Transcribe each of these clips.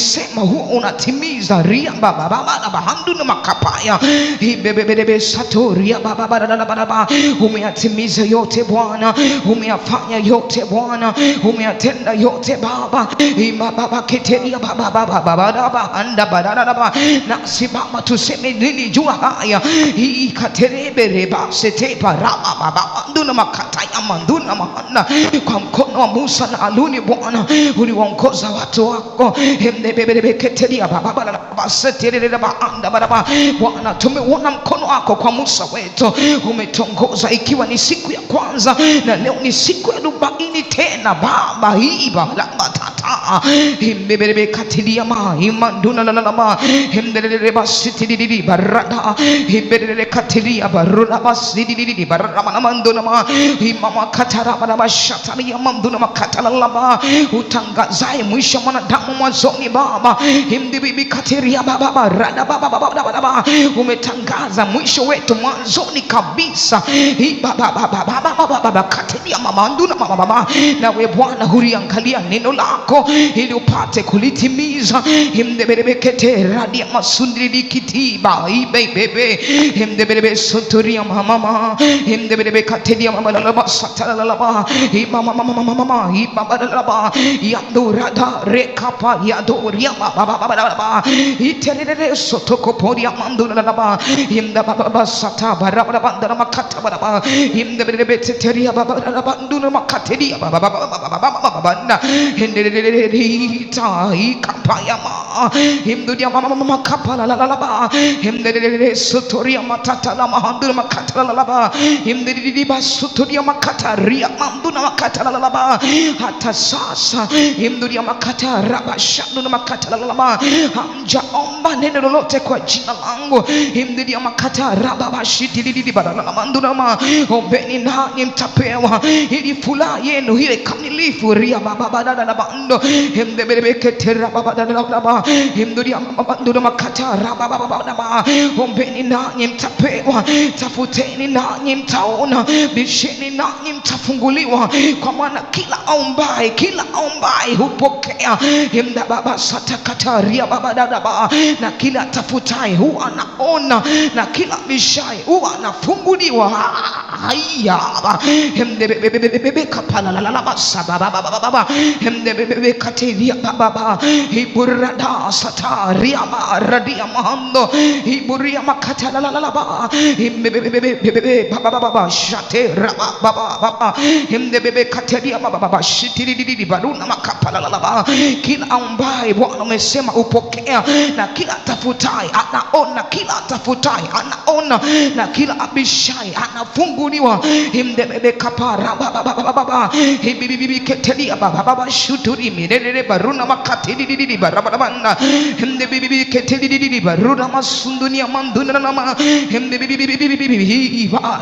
umesema huwa unatimiza. Ria baba baba na bahandu na makapaya ibebebebe sato ria baba baba baba, umeyatimiza yote Bwana, umeyafanya yote Bwana, umeyatenda yote Baba. Ima baba keteria baba baba baba baba anda baba baba, nasi Baba tuseme nini jua haya hii katerebe reba sete parama baba nduna makataya manduna mahana. Kwa mkono wa Musa na Haruni Bwana uliwaongoza watu wako, hemdebebebe keteria baba baba sete baba anda baba. Bwana tumeona mkono wako kwa Musa wetu, umetongoza ikiwa ni siku ya kwanza na leo ni siku ya 40 tena Baba. Hii baba tata himbebebe katilia ma imanduna la la ma himdelele basitidi barada himbebebe katilia baruna basitidi barama manduna ma imama katara bana bashatani manduna makatala la ba. Utangazaye mwisho mwanadamu mwanzoni Baba, himdibibi katilia baba barada baba baba, umetangaza mwisho wetu mwanzoni kabisa. Hii baba baba baba katilia mama nduna mama, nawe Bwana huliangalia neno lako ili upate kulitimiza. Himdebebekete radia masundiri kitiba ibebebe himdebebe soturia mama himdebebekatedia mama la basata la ba imama mama ibaba la ba yandurada rekapa yadoria baba baba iterere sotoko poria mandula la ba himdababa sata barabara bandara makata baba himdebebekateria baba la banduna makatedia baba baba henderita ikapaya ma himdudia mama kapala la la ba himderere sotoria matata la mahandura makata la la ba himderidi basutoria makata ria manduna makata la la ba. Hata sasa himdudia makata rabashandu na makata la la ba, hamjaomba neno lolote kwa jina langu. Himdudia makata rababashiti didi barala manduna ma, ombeni nanyi mtapewa, ili furaha yenu ile kamilifu. Ria baba baba na bando himdebebeke tera baba na baba himdudia mabando makata baba baba na baba, ombeni nanyi mtapewa, tafuteni nanyi mtaona, bisheni nanyi mtafunguliwa, kwa maana kila aombaye hupokea. Himda baba satakata ria baba na baba, na kila tafutaye huwa anaona, na kila bishaye huwa anafunguliwa. Haya himdebebebe kapala la la basa baba baba himdebebebe kateria baba hiburada sataria radia mahando hiburia makata la la ba himbebebebe baba baba shate baba himdebebe kateria baba shitiri baruna makapala la ba. Kila ambaye Bwana umesema upokea, na kila tafutaye anaona, kila tafutaye anaona, na kila abishai anafunguliwa. Himdebebe kapara baba hibibibi ketelia baba shuturi mirere baruna makati didi barabana himdebibi keteli baruna masundunia manduna nama himdebibi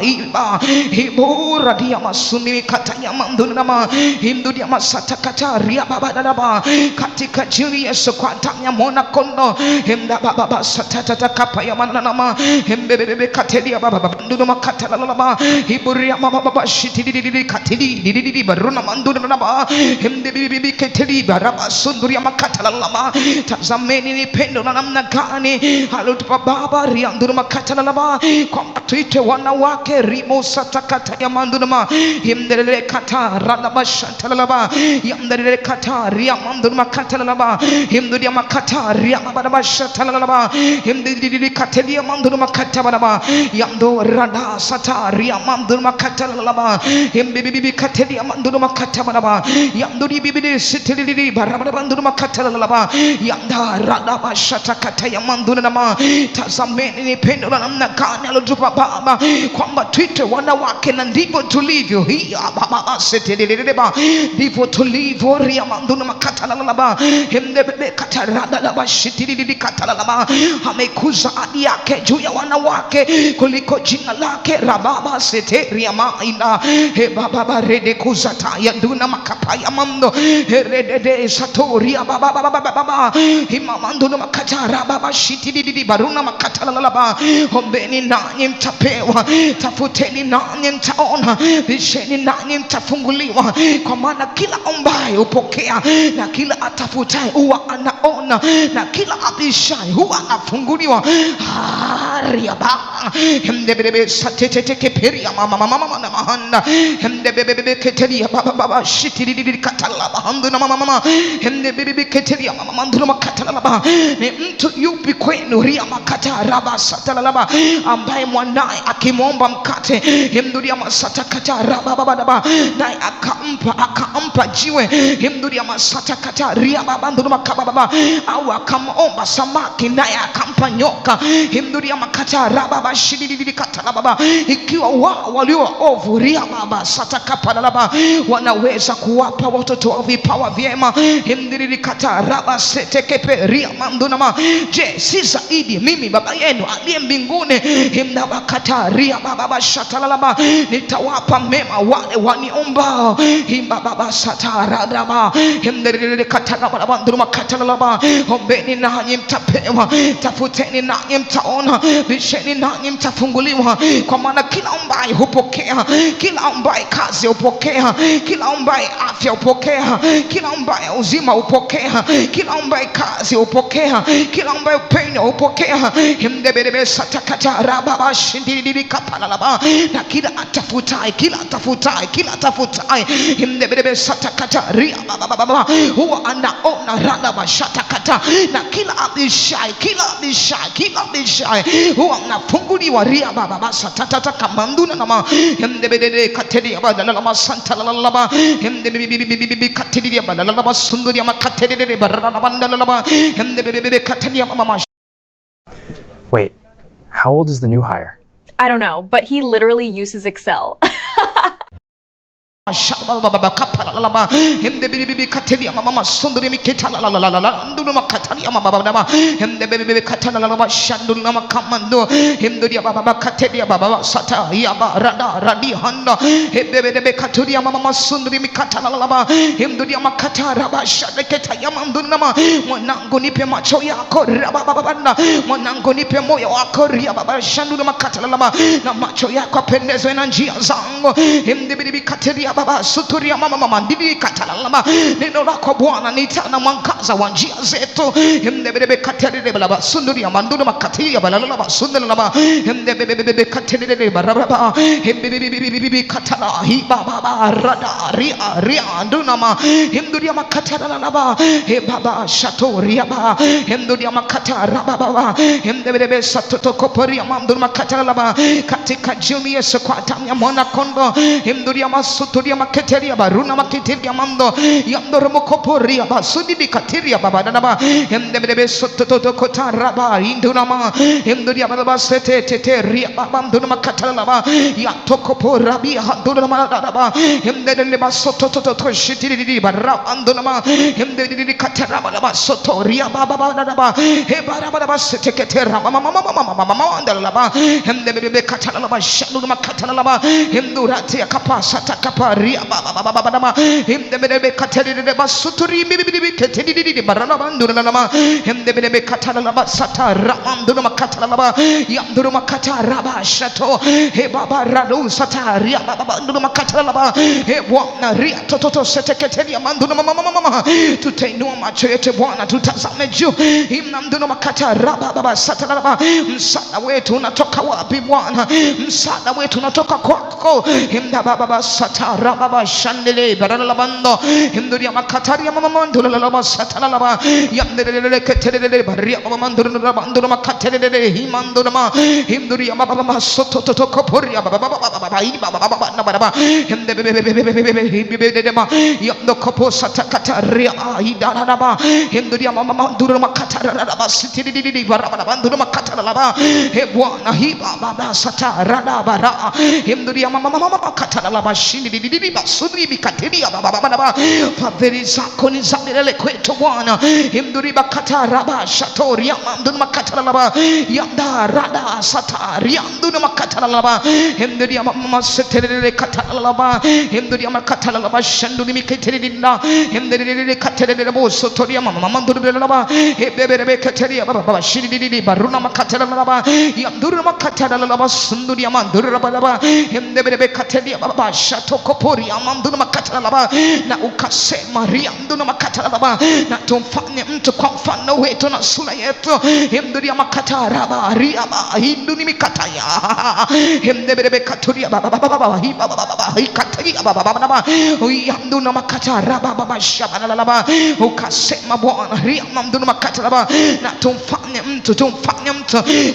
iba hibora dia masuni katanya manduna nama himdudia masata kataria baba daba katika jiri Yesu kwa damu ya mwana kondo himda baba satata kapaya manana nama himbebibi ketelia baba nduna makata la baba hiburia mama baba shitidi katili didi baruna manduna nama himdebibi keteli baraba sunduria makata la lama. Tazameni ni pendo na namna gani halotupa Baba rianduru makata la lama, kwa tuite wanawake rimo satakata ya mandunama himdelele kata ralaba shanta la lama yamdelele kata ria manduru makata la lama himduria makata ria mababa shanta la lama himdili katelia manduru makata baraba yamdo rada sata ria manduru makata la lama himbibi katelia manduru makata baraba yamduri bibi sitili baraba manduru makata la lama yanda rada bashata kata ya manduru nama. Tazameni ni pendo la namna gani alotupa Baba, kwamba tuite wanawake na ndivyo tulivyo. Hii baba seteleleba ndivyo tulivyo. Ria manduru makata la lama himdebe kata rada la bashitili kata la lama. Amekuza hadi yake juu ya wanawake kuliko jina lake. Rababa seteria maina he baba rede kuzata ya nduna makapa ya mando he de satoria baba baba baba baba himamanduna makatara baba shitidi baruna makatala laba. Ombeni nanyi mtapewa, tafuteni nanyi mtaona, bisheni nanyi mtafunguliwa. Kwa maana kila ombaye hupokea, na kila atafutaye huwa anaona, na kila abishaye huwa anafunguliwa. Ariaba hemdebebe sateteke peria mama mama mama na mahanda hemdebebe keteria baba baba shitidi katala bahanda na mama mama hemdebebe keteria mama manduna makatala laba. Ni mtu yupi kwenu ria makata raba satala laba ambaye mwanae akimwomba mkate hemduria masata kata raba baba baba naye akampa jiwe hemduria masata kata ria baba nduna makaba baba, au akamomba samaki naye akampa nyoka hemduria makata raba baba shididi kata baba. Ikiwa wao walio ovu ria baba sata kapa laba wanaweza kuwapa watoto wa vipawa vyema hemdiri kata raba setekepe ria manduna ma, je si zaidi mimi baba yenu aliye mbinguni himnabakata ria baba shatalalaba nitawapa mema wale waniomba himba baba sataraba himdiri kata raba nduma kata laba. Ombeni nanyi mtapewa, tafuteni nanyi mtaona, bisheni nanyi mtafunguliwa. Kwa maana kila ombaye hupokea, kila ombaye kazi hupokea, kila ombaye afya hupokea, kila ombaye uzima hupokea, kila ombaye kazi hupokea, kila ombaye upendo hupokea. Himdebebe satakata raba shindiri kapala laba. Na kila atafutaye himdebebe satakata ria baba huwa anaona raba shatakata. Na kila abishai huwa anafunguliwa ria baba satata kamanduna nama himdebebe katedi baba lama santa laba himdebebe katedi baba lama sunduri makatedi baba lama himdebebe katedi mama. Wait, how old is the new hire? I don't know, but he literally uses Excel. Baba kapala laba hemdebebe kateli mama sunduri miketala la la la ndunu makatali mama baba hemdebebe katala laba shandulu na makamando hemduri baba kateli baba sata ya barada radi handa hemdebebe katuli mama sunduri mikatala laba hemduri makatara bashadeketa ya mandunu na mwanangu nipe macho yako baba baba mwanangu nipe moyo wako baba shandulu makatala laba na macho yako apendezwe na njia zangu hemdebebe kateli baba suturia mama ndili katalama. Neno lako Bwana nitana mwangaza wa njia zetu hemdebebe katerere baba sunduria manduna makatiria baba baba sundela baba hemdebebe katerere baba hemdebebe katala hi baba rada ria nduna ma hemduria makatala baba he baba shatoria baba hemduria makatara baba hemdebebe satoto koporia manduna makatala baba katika jina Yesu kwa damu ya mwana kondoo hemduria masuturia maketeria baruna maketeria mando yandoro mokoporia basudi kateria baba daba hemdebebe sototo kotaraba induna ma hemduria baba sete teteria baba nduna makatala baba yatokopora bi handuna ma daba hemdebebe basototo to shitiri barra anduna ma hemdebebe katara baba sotoria baba daba he baba sete ketera mama andala baba hemdebebe katala baba shanduna makatala baba hemdurati akapasa takaparia baba hemdebebe kateri basuturi bibi keteri barana banduna lama hemdebebe katala laba sata ramanduna makatala laba yamduna makatara bashato he baba radu sata ria baba banduna makatala laba he Bwana ria toto seteketeri manduna mama tutainua macho yetu Bwana tutazame juu himnamduna makatara baba sata laba. Msaada wetu unatoka wapi Bwana? Msaada wetu unatoka kwako himda baba sata baba shandele barana labando himduria makataria mama mandula laba satala laba yamdele ketere baria mama mandula labando makatere himanduna ma himduria baba soto to koporia baba baba himdebe ma yamdo kopo satakataria idana laba himduria mama mandula makatara laba sitiri baraba mandula makatara laba he Bwana hiba baba sata rada bara himduria mama makatara laba shindi basudri bikateria baba fadhili zako ni za milele kwetu Bwana himduri bakata Yanda raba shatoria manduna makatalaba. Yanda rada sataria manduna makatalaba. Hemduria mama setere katalaba. Hemduria makatalaba shanduni miketelina. Hemduria katere bo sotoria mama manduna Hebebe kateria baba shidi baruna makatalaba. Yandura makatalaba sunduria mandura baba. Hemdebe kateria baba shato kopori amanduna makatalaba. Na ukase Maria nduna makatalaba. Na tumfanye mtu kwa mfano wetu na sura yetu. Hemduria makataraba riaba hinduni mikataya. Hemdebe katuria baba baba hikataria baba baba. Yanduna makataraba baba shabalaba. Ukasema Bwana riama nduna makatalaba. Na tumfanye mtu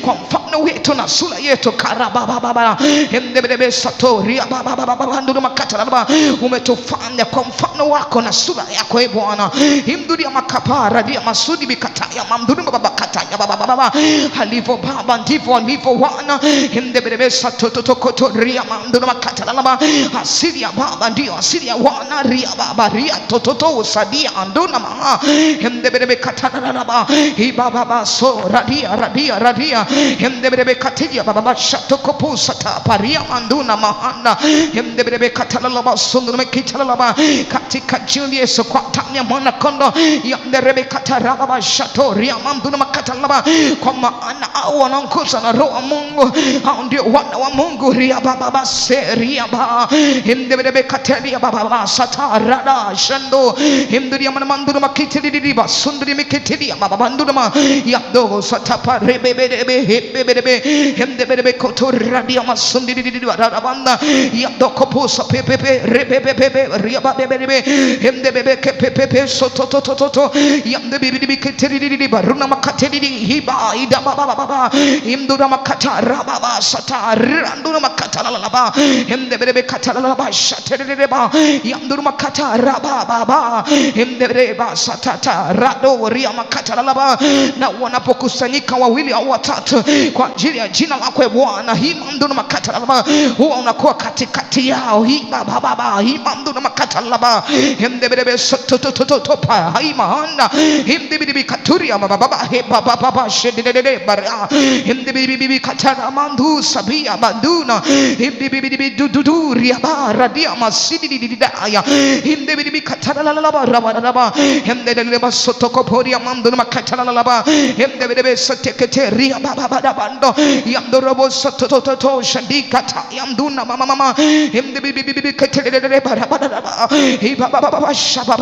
kwa mfano wetu na sura yetu karaba baba. Hemdebe satoria baba baba nduna makatalaba. Umetufanya kwa mfano wako na sura yako Bwana. Himduria makapara dia masudi bikataya mamduru baba kataya baba baba. Alivyo baba ndivyo alivyo wana. Himdebe satoto kotoria mamduru makatalaba. Asili ya baba ndio asili ya wana ria baba ria tototo usadia anduna maha. Himdebe katalaba. Hi baba so radia. Himdebe katilia baba shatoko pusata paria manduna mahana. Himdebe katalaba sundu mekitalaba. Katika jina Yesu kwa tanya mwana kondo yamderebe kataraba shatoria mamduna makatalaba. Kwa maana au wanaongoza na roho wa Mungu hao ndio wana wa Mungu ria baba seria ba. Himdebe katalia baba satarada shando. Himduria manduna makitili ba sunduri mikitili baba manduna ma yado satapa rebebe himdebe kotoradia masundiri banda yado kopusa pepe rebebe ria bebe himdebe kepepe sototototo yamdebe kitiri baruna makatiri hiba ida baba himdura makatara baba satarandura makatala baba himdebe katala baba shatere baba yamdura makatara baba himdebe satata rado ria makatala baba. Na wanapokusanyika wawili au watatu kwa ajili ya jina lako Bwana himdura makatala baba huwa unakuwa katikati yao hiba baba himdura makatala baba himdebe sotototo pa haimahanda himdebe katuria baba heba baba shedede bara himdebe katara mandu sabia banduna himdebe duduria bara dia masidi didaya himdebe katara la baba himdebe sotoko poria mandu makatara la baba himdebe soteketeria baba bando yamdorobo sotototo shandika yamduna mama himdebe katara bara hiba baba shaba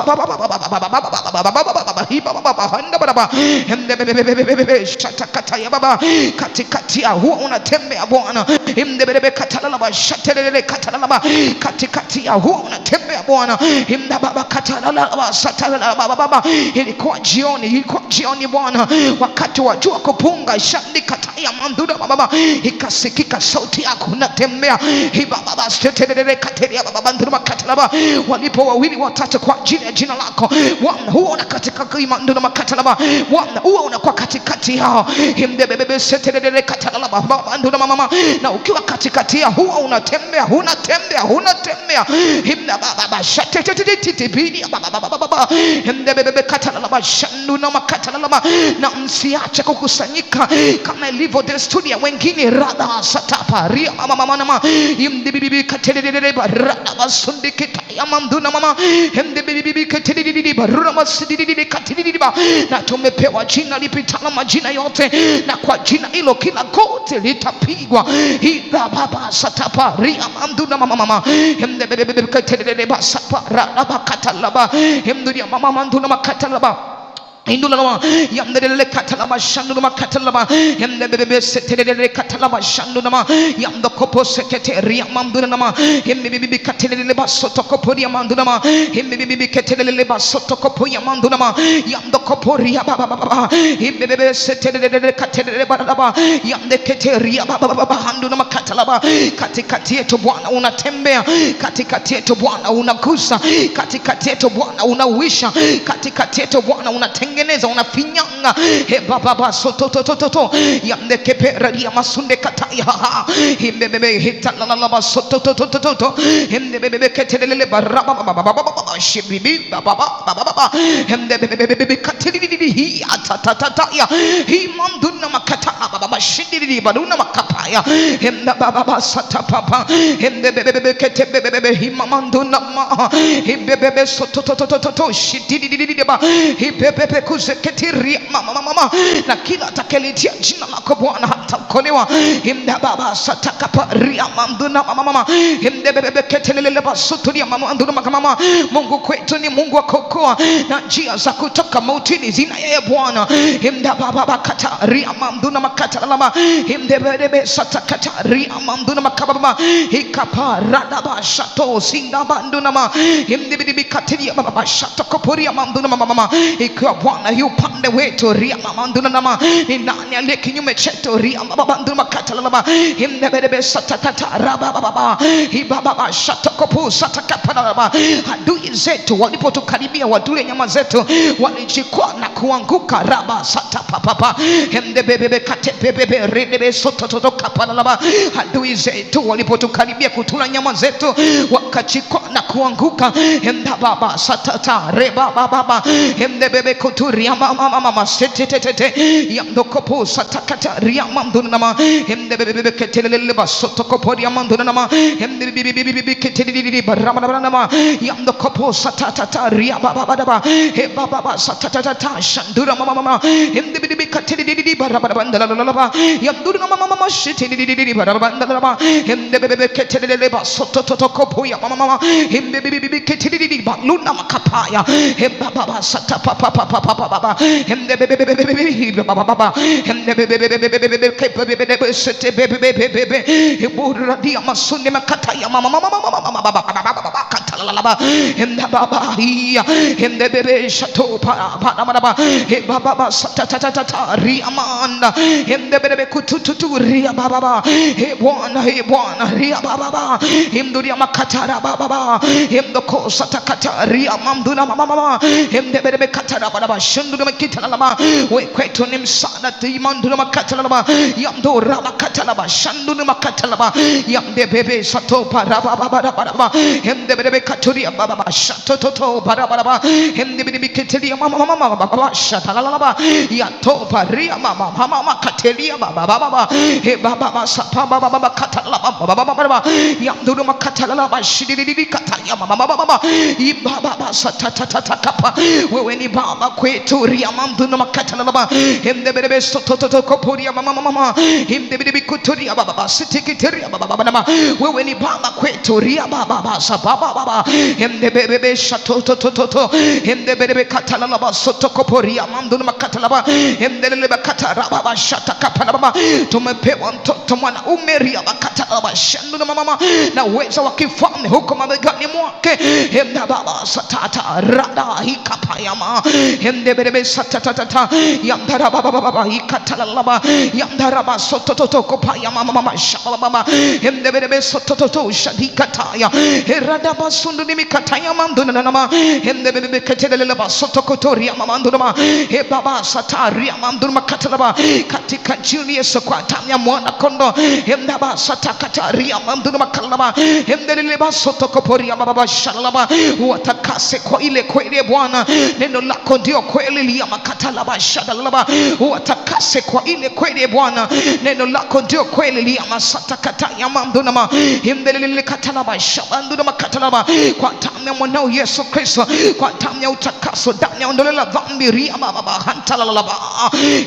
baba katikati ya huwa unatembea Bwana himdebe katalala shatelele katalala katikati ya huwa unatembea Bwana himdaba katalala satalala baba. Ilikuwa jioni Bwana wakati wa jua kupunga shandika ya mandura baba ikasikika sauti yako unatembea hiba baba shatelele katelia baba nduma katalala. Walipo wawili watatu kwa ajili ya jina lako Bwana huwa una katika mandura makatalaba Bwana huwa unakuwa katikati yao himdebe setelele katalala baba ndura mama. Na ukiwa katikati yao huwa unatembea himda baba shatetitibidi baba himdebe katalala shanduna makatalala. Na msiache kukusanyika kama ilivyo desturi ya wengine radha satapa ria mama himdebe katelele barada basundikita ya mamduna mama himdebe katelele barura masididi katididi ba. Na tumepewa jina lipitalo majina yote na kwa jina hilo kila goti litapigwa hiba baba satapa ria mamduna mama himdebe katelele basapa rada katalaba himduria mama manduna makatalaba indulama yamdele katalama shanduma katalama yamdebe setelele katalama shanduma yamdo kopo sekretari mamdunama himbibi katelele basoto kopori mamdunama himbibi katelele basoto kopo mamdunama yamdo kopori baba himbibi setelele katelele baba yamde keteri baba handunama katalaba. Katikati yetu Bwana unatembea, katikati yetu Bwana unagusa, katikati yetu Bwana unawisha, katikati yetu Bwana unatengeneza, unafinyanga baba sototototo yamdekepera ya masunde kataya himbebe hitalala sototototo himbebe ketelele baraba baba shibibi baba baba baba hemde bebe katiri hi atatata ya hi manduna makata baba shindiri baduna makapaya hemda baba sata papa hemde bebe kete bebe hi manduna ma hi bebe soto to shindiri ba hi bebe kuzeketiri mama na kila atakelitia jina lako Bwana hataokolewa hemda baba sata kapa ria manduna mama hemde bebe ketelele basuturia manduna mama. Mungu kwetu ni Mungu wa kuokoa na njia za kutoka mautini zina yeye Bwana. Himda baba kata ria mamduna makata lama himde bebe sata kata ria mamduna makababa hikapa radaba shato sinda banduna ma himde bebe katiria baba shato koporia mamduna mama. Ikiwa Bwana yu pande wetu ria mamduna nama ni nani aliye kinyume chetu ria mamduna makata lama himde bebe sata kata raba baba hibaba shato kopu sata kapa lama. Adui zetu walipotukaribia watule nyama zetu walijikwaa na kuanguka raba sata papa hemde bebe kate bebe rebe soto toto kapana laba. Adui zetu walipotukaribia kutula nyama zetu wakajikwaa na kuanguka hemda baba sata reba baba hemde bebe kuturia mama sete yamdo kopo sata kata ria manduna nama hemde bebe ketelele basoto koporia manduna nama hemde bebe ketelele barama nama yamdo kopo satata ria baba daba he baba satata shandura mama hemde bebe kateli baraba bandala yamdura mama shiteli baraba bandala hemde bebe keteli basoto toto kopo ya mama hemde bebe keteli baluna makapaya he baba satapa papa hemde bebe baba hemde bebe kebebe sete bebe he burra dia masune makata ya mama katalala hemda baba hiya hemde bebe shato para he baba satata riamanda hemde bebe kututu ria baba he bwana ria baba hemduria makatara baba hemdo ko satakata ria mamduna mama hemde bebe katara baba shundura makitala mama we kwetu ni msada timandura makatala mama yamdo raba katala baba shandura makatala baba yamde bebe sato para baba hemde bebe katuria baba shatoto para baba hemde bebe ketelia mama baba shatalala baba yato paria mama katelia baba he baba sapa baba katala baba yamdo makatala baba shididi kataya mama ibaba satata kapa wewe ni baba kwetu ria mamduna makatala baba hemde bebe sototo koporia mama hemde bebe kuturia baba sitikiteria baba wewe ni baba kwetu ria baba sababa baba hemde bebe shatoto hemde bebe katala baba sotokoporia mamduna makatala baba hemde bebe katara baba shatakapa baba tumepewa mtoto mwanaume ria bakatala baba shanduna mama na uwezo wa kifalme huko mabegani mwake hemda baba satata rada hikapayama hemde bebe satata yamdara baba hikatala baba yamdara baba sototo kopayama mama shababa hemde bebe sototo shadikataya herada basundu nimikataya mamduna nama hemde bebe ketelele baba sotokotoria mamduna ma he baba sataria mamduna makatala baba katika jini Yesu kwa damu ya mwana kondo hemda baba satakataria mamduna makala baba hemde bebe baba sotokoporia baba shalaba watakase kwa ile kweli Bwana neno lako ndio kweli lia makatala baba shadalaba watakase kwa ile kweli Bwana neno lako ndio kweli lia masatakata ya mamduna ma himdelele katala baba shabanduna makatala baba kwa damu ya mwanao Yesu Kristo kwa damu ya utakaso damu ya ondoleo la dhambi ria baba hantala baba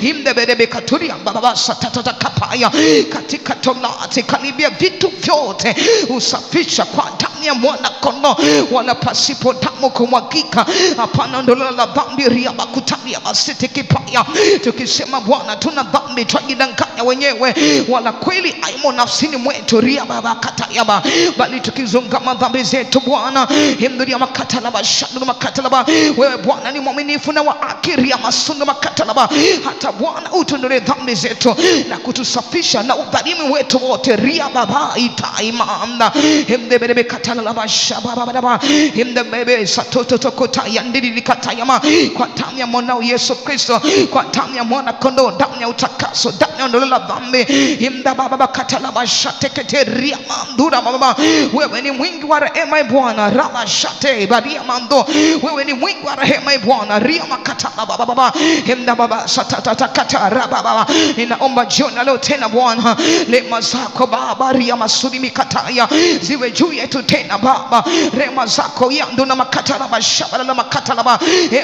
himdebebe katuria baba satata kapaya katika Torati karibia vitu vyote usafisha kwa damu ya mwana kondo wala pasipo damu kumwagika hapana ondoleo la dhambi ria bakutalia basiti kipaya tukisema Bwana tuna dhambi twajidanganya wenyewe wala kweli aimo nafsini mwetu ria baba katayaba bali tukizungama dhambi zetu Bwana himduria makatala bashandu makatala ba wewe Bwana ni mwaminifu na wa akiria masundu makatala ba hata Bwana utuondolee dhambi zetu na kutusafisha na udhalimu wetu wote ria baba itaimanda himdebebe katala katalaba shababa himda bebe satoto tokota yandiri katayama kwa damu ya mwanao Yesu Kristo, kwa damu ya mwana kondoo, damu ya utakaso, damu ya ondoleo la dhambi. Himda baba katalaba shatekete ria mandura baba, wewe ni mwingi wa rehema Bwana. Raba shate baria mando, wewe ni mwingi wa rehema Bwana. Ria makatalaba baba himda baba satata katara baba, ninaomba jioni leo tena Bwana, rehema zako Baba ria masudi mikataya ziwe juu yetu tena Baba, rehema zako yando na makatalaba shabala na makatalaba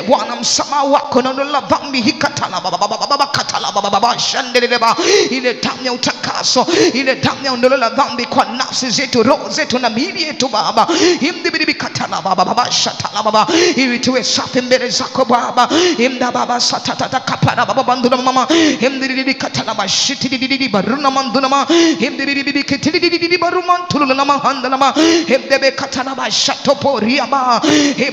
Bwana, msamaha wako na ondoleo la dhambi hikatalaba baba katalaba baba shandeleba, ile damu ya utakaso, ile damu ya ondoleo la dhambi kwa nafsi zetu, roho zetu na miili yetu Baba, himdibidibi katalaba baba shatalaba baba, ili tuwe safi mbele zako Baba. Himda baba satata kapara baba banduna mama himdibidibi katalaba shitididi baruna manduna mama himdibidibi kitididi baruman tuluna mama handana mama himdebe katalaba shatopo riaba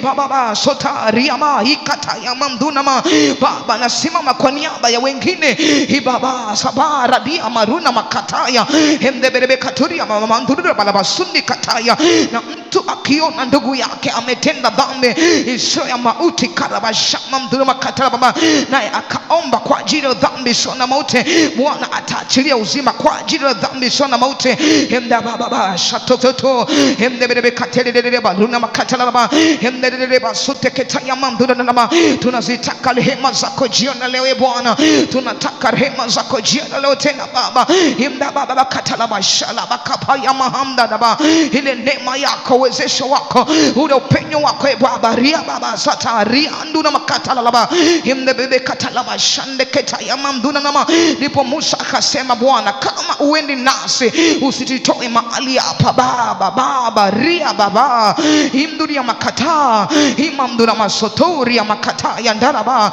baba sota riama ikataya manduna mama Baba, nasimama kwa niaba ya wengine baba sabara dia maruna makataya hemdebebe katuria mama mandura baba sundi kataya, na mtu akiona ndugu yake ametenda dhambi isiyo ya mauti karabasha mandura makatala baba, naye akaomba kwa ajili ya dhambi sio na mauti, Bwana ataachilia uzima kwa ajili ya dhambi sio na mauti. Hemda baba shatoto hemdebebe katelele baluna makatala baba hemdebebe basute ketaya mandura na mama, tunazitaka rehema zako jioni leo Bwana, tunataka rehema zako jioni leo tena Baba. Himda baba katalaba shalaba kapaya mahamda baba, ile neema yako, uwezesho wako, ule upenyo wako Baba ria baba satari anduna makatala baba himda bebe katalaba shande ketaya mamduna nama. Ndipo Musa akasema Bwana, kama uendi nasi usititoe mahali hapa baba ria baba himduria makata himamduna masotori ya makata ya ndaraba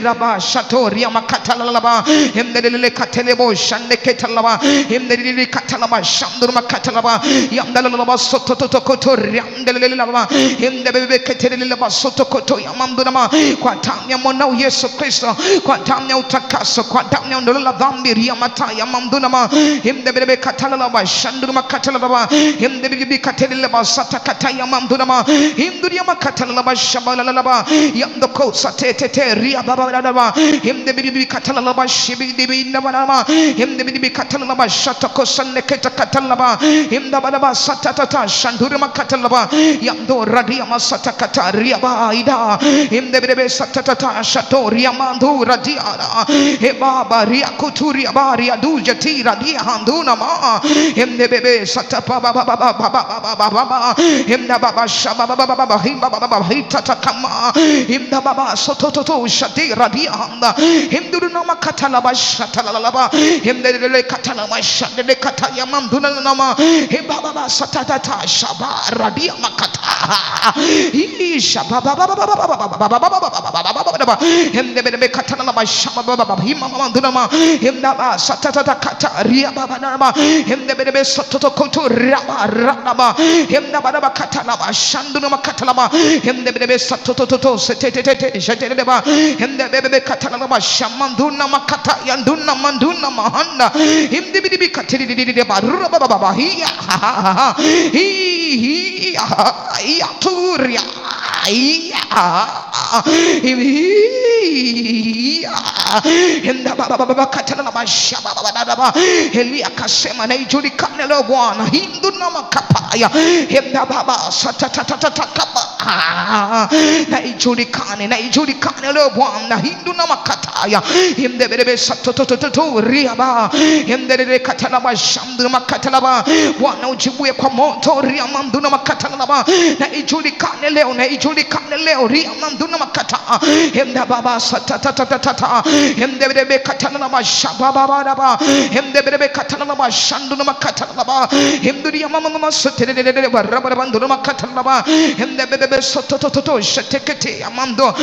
raba shatori ya makatala baba himdelele katelebo shande ketalaba himdelele katalaba shamdur makatalaba yamdalaba sototo kotori yamdelele baba himdebebe ketelele baba sotokoto ya mamduna, kwa damu ya mwanao Yesu Kristo, kwa damu ya utakaso, kwa damu ya ondoleo la dhambi ya mata ya mamduna himdebebe katalaba shandur makatalaba baba himdebebe katelele baba satakata ya mamduna himduria makatalaba shabala baba yamdoko satete ria baba baba himdebebe katalaba shibidibi nabana himdebebe katalaba shatako saneketa katalaba himdababa satata shandur makatalaba yamdo radia masatakata ria baida himdebebe satata shatoria mandu radiara baba ria kuturia baria dujati radia handuna himdebebe satapa baba himdababa shababa baba himbaba hitata kama himdababa sototo shati radia handa himduruna makatalaba shatalaba himdele katalaba shandele kataya mamduna nama baba satata shaba radia makata shababa himdebebe katalaba shaba baba himamanduna himdaba satata kata ria baba nama himdebebe sototo koto raba himdaba katalaba shanduna makatalaba himdebebe sototo setete shateleba himdebebe katalaba shamanduna makata yanduna manduna mahanda himdebebe katilidi barura baba hiya turia himda baba katalaba shaba Elia akasema na ijulikane leo Bwana hinduna makapaya himda baba satatata na ijulikane leo Bwana hinduna makataya himdebebe satototo riaba himdebebe katalaba shamduna makatalaba Bwana ujibuye kwa moto ria manduna makatalaba na ijulikane leo ria manduna makata himda baba satatata himdebebe katalaba shababa himdebebe katalaba shanduna makatalaba himduria mama sotelele barabara banduna makatalaba himdebebe sotototo shetekete amando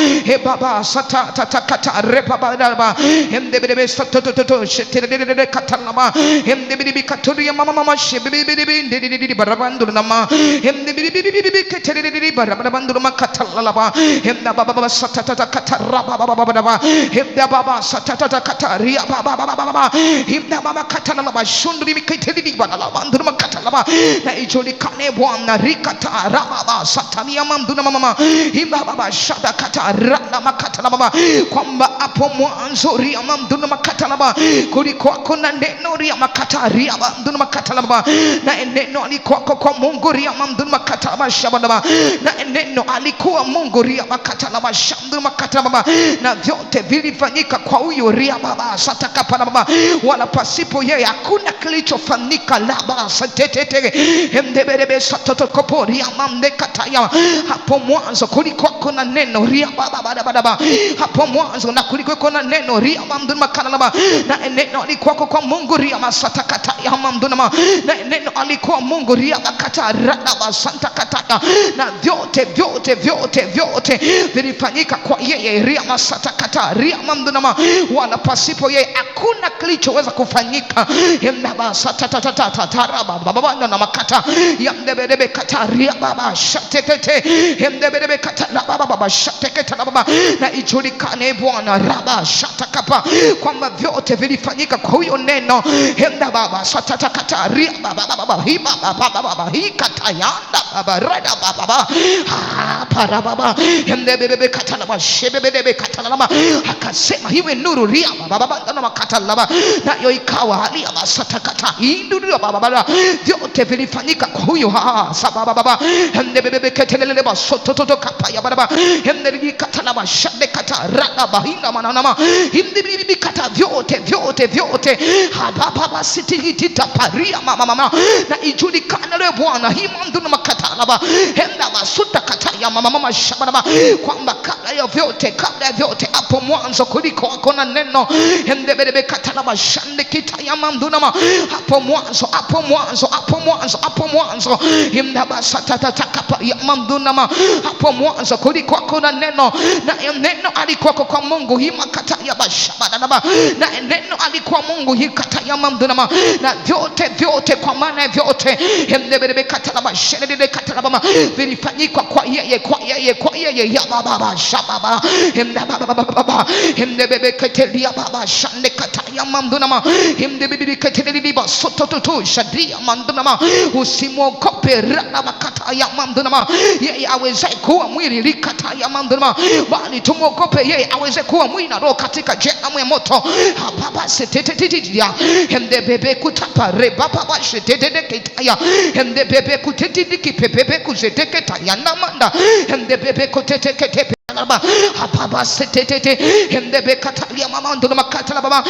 baba satata kata repaba daba himdebebe sotototo shetelele katalaba himdebebe katuria mama shebebe barabanduna nama himdebebe ketelele barabara banduna makatalaba himda baba satata kata raba baba hemda baba satata kataria baba hemda baba katana baba shundri mikiteli baba banduru makatala baba na ijulikane Bwana rikata baba satania manduna mama hemda baba shada katara na makatala baba kwamba hapo mwanzo ria manduna makatala baba kulikuwa kuna neno ria makataria manduna makatala baba na neno alikuwa kwa Mungu ria manduna makatala baba shababa na neno alikuwa Mungu ria makatala baba shamduna makatala baba na vyote vilifanyika kwa huyo ria baba satakapa na baba wala pasipo yeye hakuna kilichofanyika la baba satetete hemdebebe satotokopo ria mamde kataya hapo mwanzo kulikuwa kuna neno ria baba baba hapo mwanzo na kulikuwa kuna neno ria mamduna makatala baba na neno alikuwa kwa Mungu ria masatakata ya mamduna na neno alikuwa Mungu ria makatara baba santakata na vyote vilifanyika kwa yeye ria masatakata ria mamduna wala pasipo yeye hakuna kilichoweza kufanyika hemba satatata baba na makata yamdebebe kataria baba shatekete hemdebebe katala baba shatekete baba na ijulikane Bwana raba shatakapa kwamba vyote vilifanyika kwa huyo neno hemda baba satakata ria baba hiba baba hikatayanda baba rada baba para baba hemdebebe katala baba shebebebe katala baba akasema iwe nuru ria baba na makatala baba nayo ikawa hali ya satakata indurio baba vyote vilifanyika kwa huyo sababu baba hemdebebe ketelele baba sototo kapaya baba hemdebebe katala baba shade katara baba hina manana hemdebebe kata vyote baba sitita paria mama na ijulikana leo Bwana himanduna makatala baba hemda basuta kataya mama shababa kwamba kabla ya vyote hapo mwanzo kuliko hakuna neno hemdebebe katala baba shande kitaya mamduna hapo mwanzo hemda basatata takapa ya mamduna hapo mwanzo kuliko hakuna neno na neno alikuwa kwa Mungu hima kataya bashabana na neno alikuwa Mungu hikataya mamduna na vyote kwa maana vyote hemdebebe katala baba shende katala baba vilifanyika kwa yeye ya baba shababa hemda baba hemdebebe ketelia baba shande kataya mamduna hemdebebe ketelia baba sototo shadia mamduna usimwogope rana makataya mamduna yeye aweze kuwa mwili likataya mamduna bali tumwogope yeye aweze kuwa mwili na roho katika jehanamu ya moto baba setetetidia hemdebebe kutapare baba shetetete kitaya hemdebebe kutetidiki pepepe kuzeteketaya namanda hemdebebe kutetekete baba setetete hemdebe katalia mama ndo makatala baba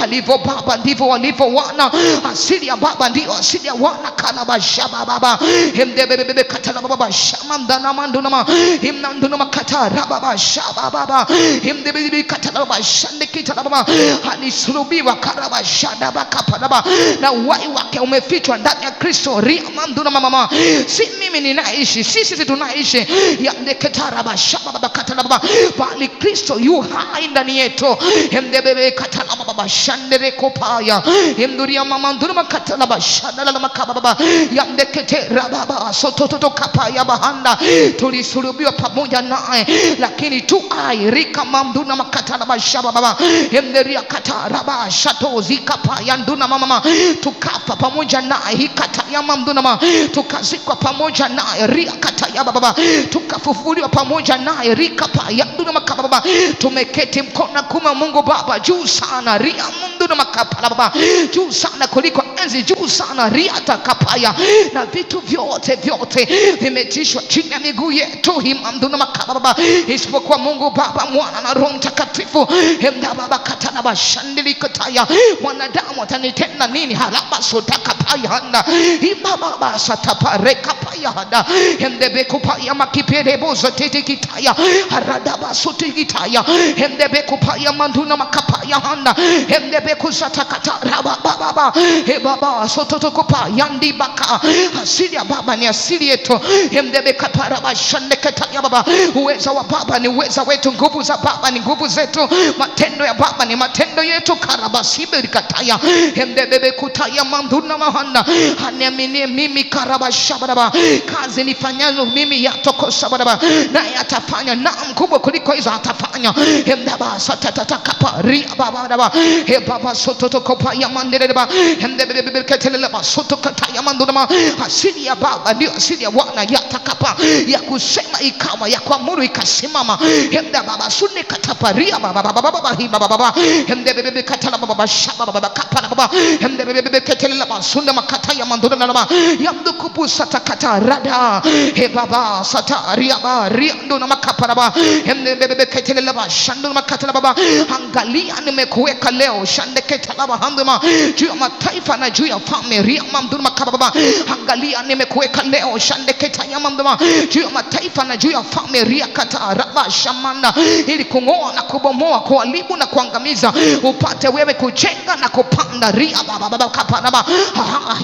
alivyo baba ndivyo walivyo wana asili ya baba ndio asili ya wana kana bashaba baba hemdebebe katala baba shama ndana manduna himnanduna makatara baba shaba baba hemdebebe katala baba shande kitala baba alisulubiwa karaba shada bakapa baba na uhai wake umefichwa ndani ya Kristo ria manduna mama si mimi ninaishi sisi tunaishi yamdeketara bashaba baba katala baba bali Kristo yu hai ndani yetu hemdebebe katala baba shandere kopaya hemduria mama nduruma katala baba shandala makaba baba yamdekete baba sototo kapaya bahanda tulisulubiwa pamoja naye lakini tu ai rika mamduna makatala baba baba hemderia katara baba shato zikapaya nduna mama tukafa pamoja naye hikataya mamduna tukazikwa pamoja naye ria kataya baba tukafufuliwa pamoja naye rika pa ya nduna makapa baba tumeketi mkono kuma Mungu Baba juu sana ria mundu na makapa baba juu sana kuliko enzi juu sana ria takapaya na vitu vyote vimetishwa chini ya miguu yetu himamdu na makapa baba isipokuwa Mungu Baba Mwana na Roho Mtakatifu hemda baba katana bashandili kataya mwanadamu atanitenda nini haraba sotakapaya handa hima baba satapare kapaya handa hemdebe kupaya makipere bozo tete kitaya haradaba sote kitaya hemdebe kupaya manduna makapaya handa hemdebe kusatakata raba baba baba sototokopa yandi baka. Asili ya baba ni asili yetu. Hemdebe kaparaba shandeketa ya baba. Uweza wa baba ni uweza wetu, nguvu za baba ni nguvu zetu, matendo ya baba ni matendo yetu. Karabasibe kataya hemdebe kutaya manduna mahanda. Haniaminie mimi karabashababa, kazi nifanyazo mimi yatokosa baba, naye atafanya, na mkubwa kuliko hizo atafanya. Hemdaba satatata kapari baba baba he baba sototo kopa ya mandere baba hemdebe ketele baba soto kataya manduna. Asili ya baba ndio asili ya Bwana, yatakapa ya kusema ikawa, ya kuamuru ikasimama. Hemda baba sunne kataparia baba baba baba hi baba baba hemdebe katala baba shaba baba kapana baba hemdebe ketele baba sunne makataya manduna baba yamdukubu satakata rada he baba sataria baba riando na makapana baba hemdebe ketele baba shandu makatala baba. Angalia nimekuweka leo shandeketa baba handuma juu ya mataifa na juu ya familia mamduna makapa baba. Angalia nimekuweka leo shandeketa ya mamduma juu ya mataifa na juu ya familia kata raba shamanda, ili kung'oa na kubomoa, kuharibu na kuangamiza, upate wewe kujenga na kupanda. Ria baba baba kapana baba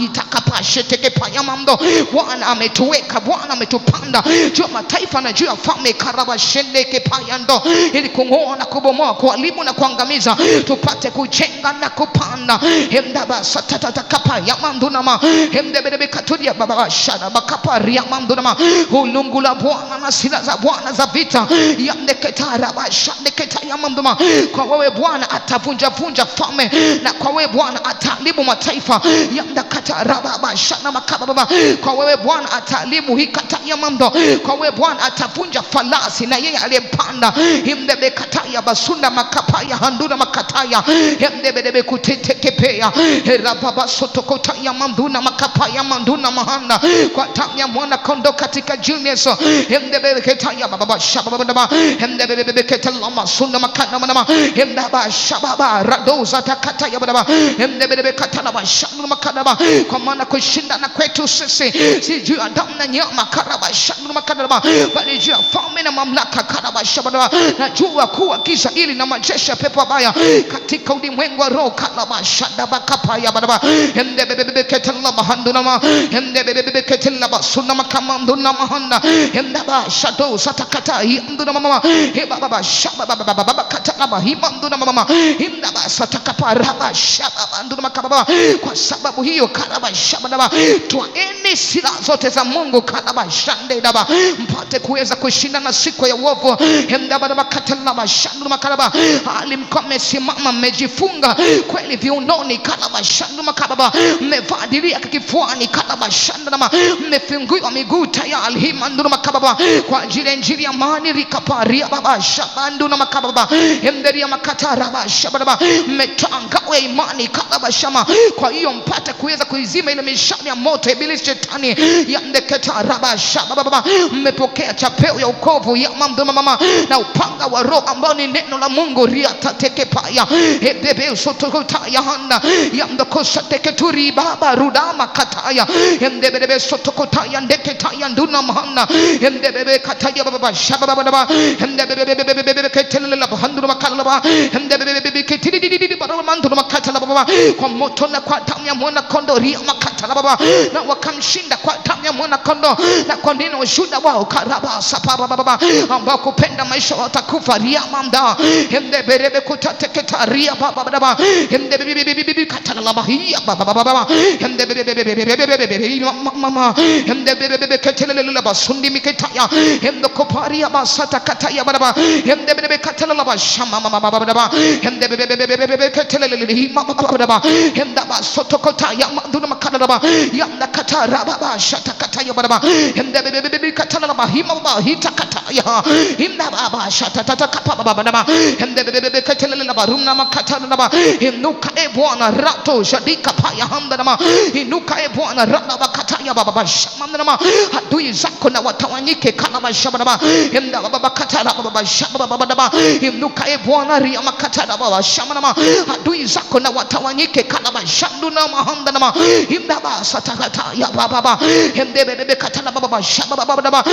hitakapa sheteke paya mamdo. Bwana ametuweka, Bwana ametupanda juu ya mataifa na juu ya familia karaba shendeke payando, ili kung'oa na kubomoa, kuharibu na kuangamiza, tupate kujenga na kupanda. Hemdaba satata kapa ya manduna ma hemdebe katuria baba shada bakapa ria manduna ma. Ulungu la Bwana na silaha za Bwana za vita yamdeketara bashandeketa ya manduma. Kwa wewe Bwana atavunja vunja falme, na kwa wewe Bwana ataharibu mataifa yamdakatara baba shana makaba baba. Kwa wewe Bwana ataharibu hikata ya mando. Kwa wewe Bwana atavunja falasi na yeye aliyempanda himdebe kataya basunda makapa ya handuna makataya hemdebe kutetekepea era baba sotokota ya manduna makapa ya manduna mahanda. Kwa damu ya mwana kondoo katika jina Yesu hemdebe ketaya baba shababa baba hemdebe ketala masunda makana mama hemdaba shababa radoza takata ya baba hemdebe katala mashandu makana baba. Kwa maana kushindana kwetu sisi si juu ya damu na nyama karaba shandu makana baba, bali juu ya falme na mamlaka karaba shababa. Na jua kuwa giza ili na majeshi ya pepo mabaya katika ulimwengu wa roho karaba shanda kapa ya baba hemdebe ketala mahanduna ma hemdebe ketala basunda makamanduna mahanda hemdaba shado satakata himduna mama he baba shaba baba katana ma himduna mama himdaba satakapa raba shaba banduna makababa. Kwa sababu hiyo karaba shaba baba, twaeni silaha zote za Mungu karaba shande baba, mpate kuweza kushinda na siku ya uovu. Hemdaba baba katana mashandu makababa, alimkuwa amesimama mmejifunga kweli viunoni karaba shandu makababa, mmevaa diria kifuani karaba shanda na mmefungiwa miguu tayari himanduna makababa kwa ajili ya injili ya amani rikaparia baba shabandu na makababa hemderia makatara baba shababa, mmetanga imani karaba shama. Kwa hiyo mpate kuweza kuizima ile mishale ya moto ibilisi shetani yamdeketa raba shababa. Mmepokea chapeo ya ukovu ya mamduma mama na upanga wa roho ambao ni neno la Mungu riatateke paya hebebe sotokota ya handa yamdokosa teketuri baba rudama kataya hemdebe sotokota ya ndeketa ya nduna mahanda hemdebe kataya baba shababa baba hemdebe ketele la handuna makala baba hemdebe ketili baba manduna makata baba. Kwa moto na kwa damu ya mwana kondoo ria makata baba, na wakamshinda kwa damu ya mwana kondoo na kwa neno ushuhuda wao karaba sapa baba, ambao kupenda maisha watakufa ria mamda hemdebe kutateketa ria baba baba hemdebe katana baba hiya baba baba hemdebe mama hemdebe ketele la basundi miketaya hemdokoparia basata kataya baba hemdebe katala la bashama baba baba hemdebe ketele mama baba hemdaba sotokota ya manduna makana baba yamna katara baba shata kataya baba hemdebe katala la bahima baba hitakataya himna baba shata tatakapa baba baba hemdebe ketele la barumna makatana baba inuka e Bwana rato shadika paya hamda nama inuka e Bwana rada bakataya baba shama nama adui zako na watawanyike kana bashaba baba hemda baba katara baba shaba baba baba inuka inuka e Bwana ria makatara baba shamanama adui zako na watawanyike kalaba shandu na mahanda nama imdaba satakata ya baba hemdebebe katana baba shaba baba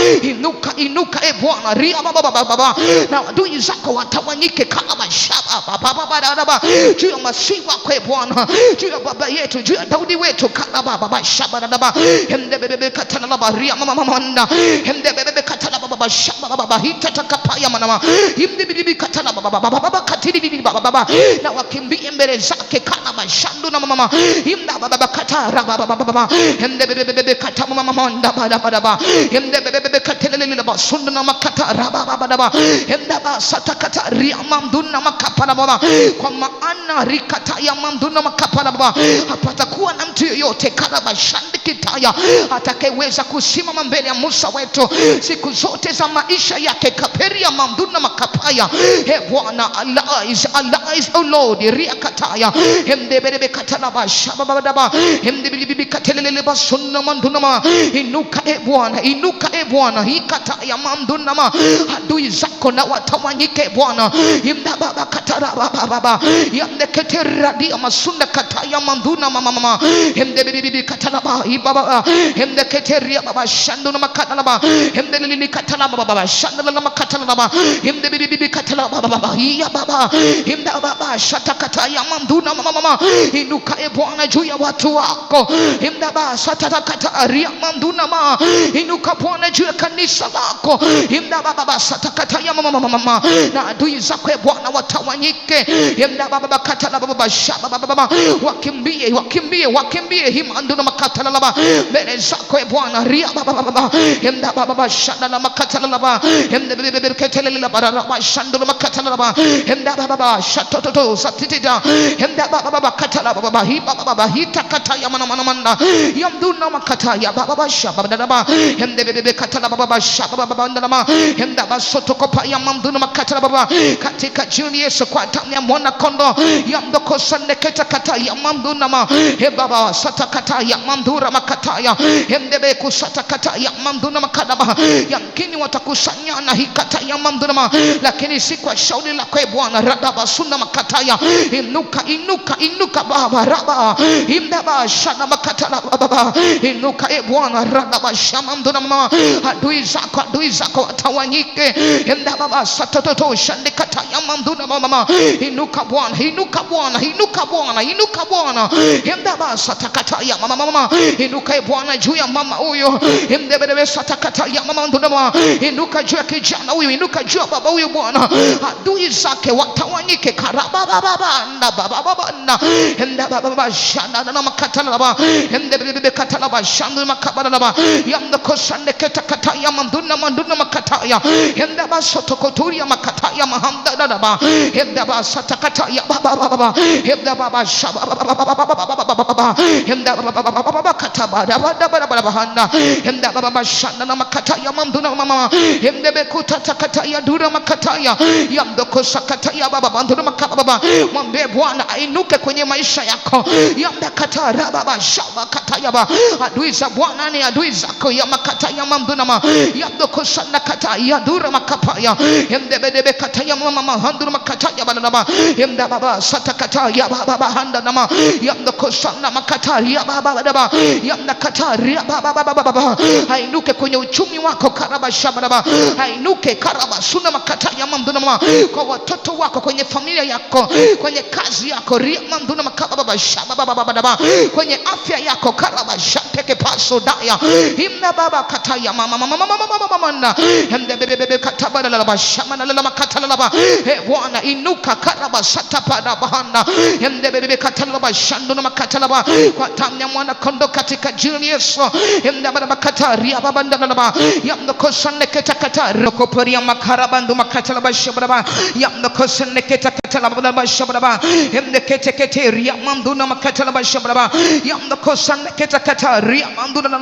inuka e Bwana ria baba na adui zako watawanyike kalaba shaba baba juu ya masihi wako e Bwana juu ya baba yetu juu ya Daudi wetu kalaba baba shaba baba hemdebebe katana baba ria mama hemdebebe katana baba shaba baba hitatakapaya manama himdebebe katana baba katili baba na wakimbie mbele zake kana mashandu na mama himda baba katara baba hemdebebe katama mama baba hemdebebe katelele baba sundu na makatara baba hemda basa takata ria mamduna makapana baba kwa maana rikata ya mamduna makapana baba hapatakuwa na mtu yoyote kana mashandi kitaya atakayeweza kusimama mbele ya Musa wetu siku zote za maisha yake kaperia mamduna makapaya he Bwana arise oh Lord riakataya hemdebebe katana bashaba baba hemdebebe katelele basuna manduna inuka e Bwana hikataya mamduna adui zako na watawanyike Bwana himda baba katara baba yamdeketera dia masunda kataya mamduna mama hemdebebe katana baba hemdeketeria baba shandu na makatana baba hemdelili katana baba shandu na makatana baba hemdebebe katana baba ya baba himda baba shatakata ya mamduna mama inuka e Bwana juu ya watu wako himda baba shatakata ria mamduna inuka Bwana juu ya kanisa lako himda baba shatakata ya mama na adui zako e Bwana watawanyike himda baba katana baba shaba baba wakimbie himanduna makatana baba mbele zako e Bwana ria baba himda baba shana na makatana baba himda bebe ketelele baba shandu makatana baba hemda baba shatoto satitida hemda baba katala baba baba hita kata ya mana yamduna makata ya baba shaba baba hemda bebe katala baba shaba baba ndama hemda basoto kopa ya mamduna makatala baba katika Julius kwa damu ya mwana kondo yamdoko sande kata ya mamduna he baba satakata ya mamdura makata ya hemdebe kusata kata ya mamduna makada yamkini watakusanyana hikata ya mamduna lakini si kwa shauri la kwa Bwana radaba sunda makataya inuka baba raba imdaba shana makatala baba inuka e Bwana radaba shama mduna mama adui zako watawanyike imda baba satoto shande kataya mduna mama inuka Bwana imda baba satakataya mama inuka e Bwana juu ya mama huyo imdebebe satakataya mama mduna mama inuka juu ya kijana huyo inuka juu ya baba huyo Bwana adui zake watawanyike karaba baba na henda baba shanda na makatala baba henda bebe katala baba shanda makabala baba yamda kosande kata ya manduna makataya henda basoto koturia makataya mahamda baba henda basatakata ya baba henda baba shaba baba henda baba kataba baba handa henda baba shanda na makataya manduna mama henda bekuta takata ya dura makataya yamdoko sakata ya baba banduna makababa mwambie Bwana ainuke kwenye maisha yako yamdakata baba shaba kataya baba adui za Bwana ni adui zako ya makataya mamduna yamdoko sana kata ya dura makapaya yamdebebe kataya mama handuna makataya baba yamda baba satakata ya baba handa nama yamdoko sana makata ya baba yamdakata ya baba ainuke kwenye uchumi wako karaba shaba baba ainuke karaba suna makata ya mamduna kwa watoto wako kwenye familia yako kwenye kazi yako ria mamduna makababa shaba baba kwenye afya yako karaba shapeke paso daya imna baba kataya mama na hemde bebe kataba la baba shama na la makata la baba Bwana inuka karaba satapa na bahanda hemde bebe katala baba shandu na makata la baba kwa damu ya mwana kondo katika jina la Yesu hemde baba kata ria baba ndana baba yamno kosane kata rokoporia makarabandu makata la baba shaba yamno kosane kata la baba shaba hemde kete ria mamduna makata la baba shaba yamno kosane kata ria mamduna na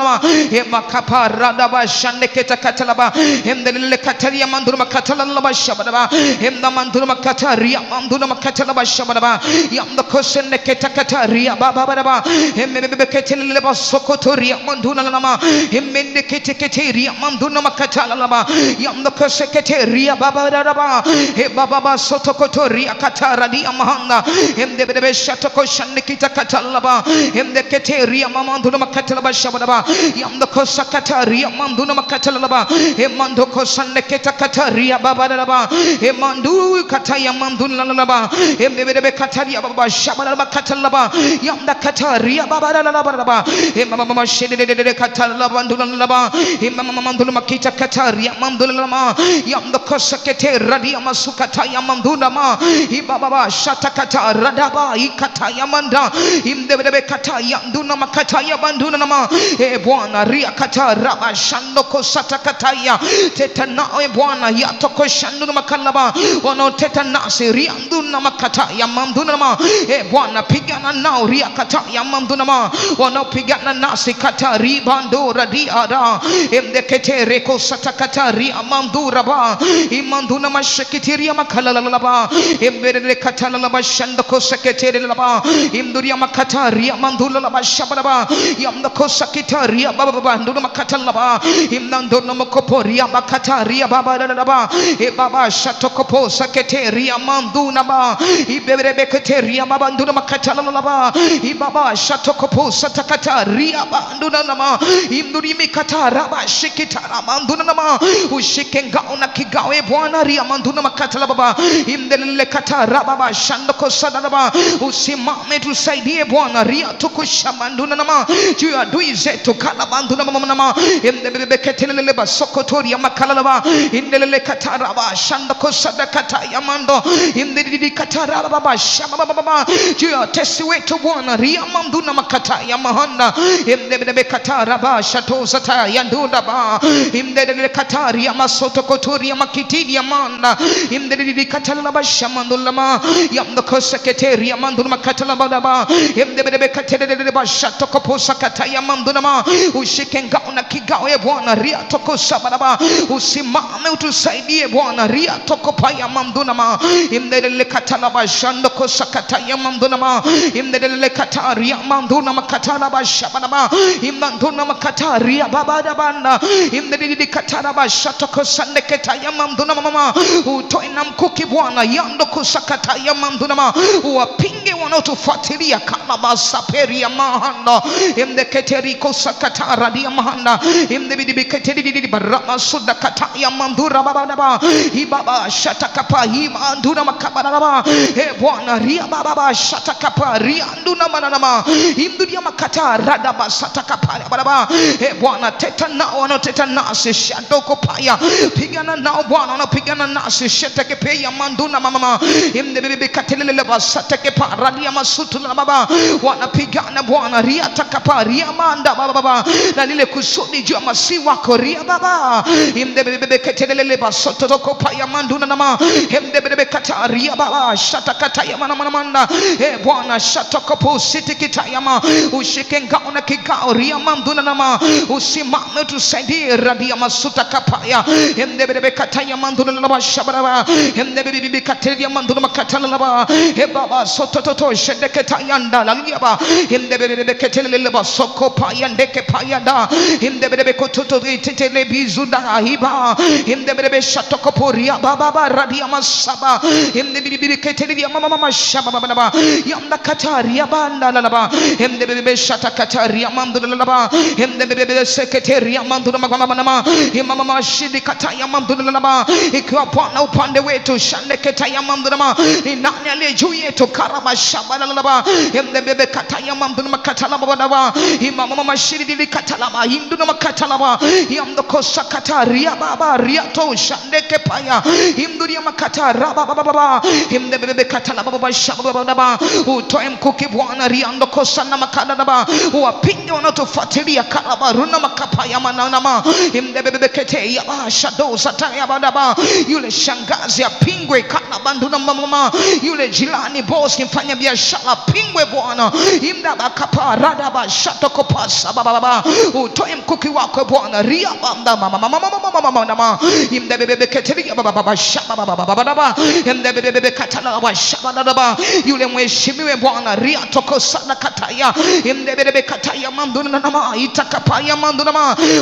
makapara da baba shane kata la baba hemde le kata ria mamduna makata la baba shaba hemda mamduna makata ria mamduna makata la baba shaba yamno kosane kata ria baba hembe kete le baba sokoto ria mamduna na hemde kete ria mamduna makata makatala laba yamdo koseketeria baba raba e baba ba sotokotoria katara dia mahanda emde bebe shatoko shandikita katalaba emde keteria mamanduna makatala ba shababa yamdo kosakataria manduna makatala laba e mando kosandeketa kataria baba raba e mandu kataya manduna laba emde bebe kataria baba shababa katalaba yamda kataria baba raba e mama shedede katala banduna laba e mama manduna makita kataria manduna lama yamda kosakete radia masukata yamanduna ma e baba shatakata radaba ikata yamanda imdebebe kata yanduna makata yabanduna nama e Bwana ria kata raba shando kosata kataya teta na e Bwana yatoko shanduna makalaba wanaoteta nasi rianduna makata yamanduna nama e Bwana pigana nao ria kata yamanduna ma wanaopigana nasi kata ribando radiara emdekete reko satakata ria mandura ba imanduna mashekitiria makalalaba embere katala laba shando kosekete laba imduria makata ria mandula laba shabalaba yamda kosakita ria baba nduna makata laba imnandona makoporia makata ria baba laba e baba shatokopo sakete ria manduna ba ibere bekete ria baba nduna makata laba e baba shatokopo satakata ria banduna nama imduri mikata raba shikita manduna nama ushikenga ona kigawe Bwana ria manduna makata laba imdelele kata raba shando kosada laba usimame tusaidie Bwana ria tukushamanduna nama juu ya adui zetu kala banduna mama nama imdebebe ketelele basokotoria makala laba indelele kata raba shando kosada kata yamando imdedidi kata raba shama baba juu ya tesi wetu Bwana ria manduna makata yamahanda imdebebe kata raba shato sata yandunda ba imdedele kata ria masoto kotoria makitidi yamanda imdedidi kata laba shamandula ma yamdo kosekete manduna makatala badaba emdebebe katerere bashato koposa kataya manduna ma ushikenga una kigao e Bwana ria toko sababa usimame utusaidie Bwana ria toko paya manduna ma emdele katala bashando kosakataya manduna ma emdele kataria manduna makatala bashababa imanduna makataria babada banda emdele katala bashato kosande ketaya manduna mama utoe na mkuki Bwana yando kosakataya manduna ma wapinge wanaotufuatilia kama basaperi ya mahanda emdeketeriko sakatara dia mahanda emdebidibiketeri barama suda kataya mandura baba ibaba shatakapa imandura makabara e Bwana ria baba shatakapa rianduna manama imdudia makata rada basatakapa baba e Bwana teta nao wanaoteta nasi shadoko paya pigana nao Bwana wanapigana nasi sheteke ya manduna mama emdebidibikatelele basateke paradia masutu na baba wanapigana Bwana ria takapa ria manda baba na lile kusudi juu ya masi wako ria baba imdebebe ketelele basoto tokopa ya manduna nama imdebebe kata ria baba shatakata ya mana e Bwana shatokopo sitikita ya ma ushike ngao na kigao ria manduna nama usimame tusaidie radia masuta kapaya imdebebe kata ya manduna nama shabara imdebebe kata ya manduna makata laba e baba soto toto shedeke tayanda laliaba imdebebe ketelele basoko payandeke payanda imdebebe kototo titele bizuda hiba imdebebe shatoko poria baba radia masaba imdebebe ketelele mama shaba baba yamda kataria banda laba imdebebe shatakataria mandula laba imdebebe sekreteria mandula mama imama shidi kataya mandula laba ikiwa Bwana upande wetu shandeke taya mandula ni nani aliye juu yetu karaba shaba laba emdebebe kataya manduna makatala baba imama mashiri katala ma hinduna makatala ba yamdoko sakataria baba riato shandeke paya imduria makatara baba imdebebe katala baba shaba baba utoe mkuki Bwana riandoko sana makada baba wapinde wanaotufuatilia karaba runa makapaya manama imdebebe kete ya shado sataya baba yule shangazi apingwe kana banduna mama yule jilani boss mfanya biashara pingwe Bwana imdaba kaparada bashato kopasa baba utoe mkuki wako Bwana ria banda mama imdebebe ketelia baba shaba baba imdebebe katala bashaba baba yule mheshimiwe Bwana ria toko sana kataya imdebebe kataya manduna nama itakapaya manduna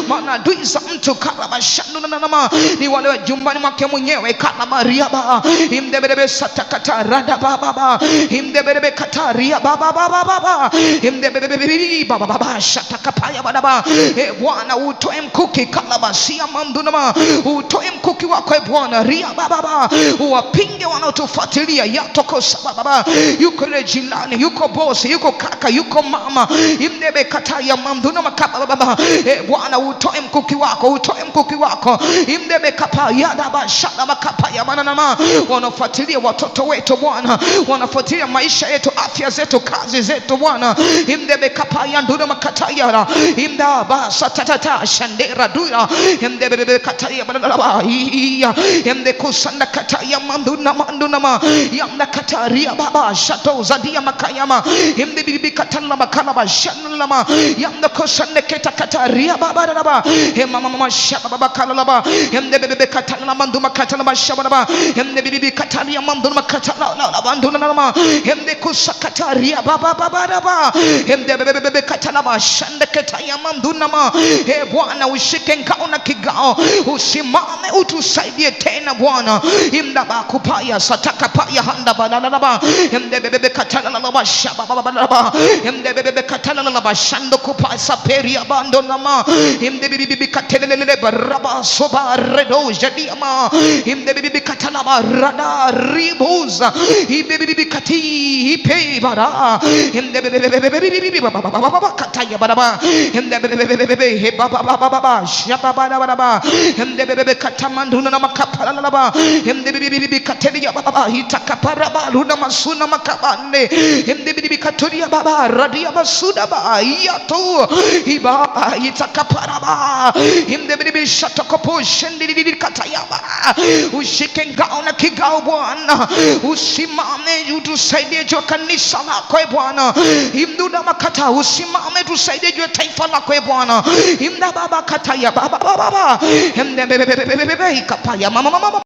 maana adui za mtu karaba shandu na nama, ni wale wa jumbani mwake mwenyewe karaba riaba imdebebe satakata rada baba imdebebe kataria baba imdebebe baba shatakapaya baba. Bwana utoe mkuki kalabasia mandunama, utoe mkuki wako Bwana ria baba, uwapinge wanaotufuatilia yatoko baba. Yuko le jilani, yuko bosi, yuko kaka, yuko mama imdebe kataya mandunama baba. Bwana utoe mkuki wako, utoe mkuki wako imdebe kapaya daba shada makapaya manama, wanafuatilia watoto wetu Bwana, wanafuatilia maisha yetu, afya zetu, kazi zetu Bwana imdebe kapaya nduna makataya imda basa tatata shandera dura imdebe kataya baba imde kusanda kataya manduna ma yamda kataria baba shato zadia makayama imde bibi katana makana bashanna ma yamda kusanda kataria baba baba mama shaba baba kalaba imde bibi katana manduma katana bashaba baba imde bibi kataria manduma katana la banduna ma imde kusakataria baba baba imde bibi katana bashanda kataya manduna ma. Bwana ushike ngao na kigao, usimame utusaidie tena Bwana imdaba kupaya sataka paya handa baba imde bebe katala la bashaba baba imde bebe katala la bashando kupaya saperi abandona ma imde bebe katelele baraba soba redo jadiama imde bebe katala barada ribuza imde bebe kati ipe bara imde bebe baba kataya baba imde bebe he baba shaba baba imde bebe katamanduna na makapala baba imde bebe katelia baba itakapara baluna masuna makabane imde bebe katuria baba radia basuda ba yato iba itakapara ba imde bebe shatakopo shendi kataya ba. Ushike ngao na kigao Bwana, usimame utusaidie juu kanisa lako Bwana imduda makata, usimame tusaidie juu taifa lako Bwana imda baba kataya baba imde bebe ikapaya mama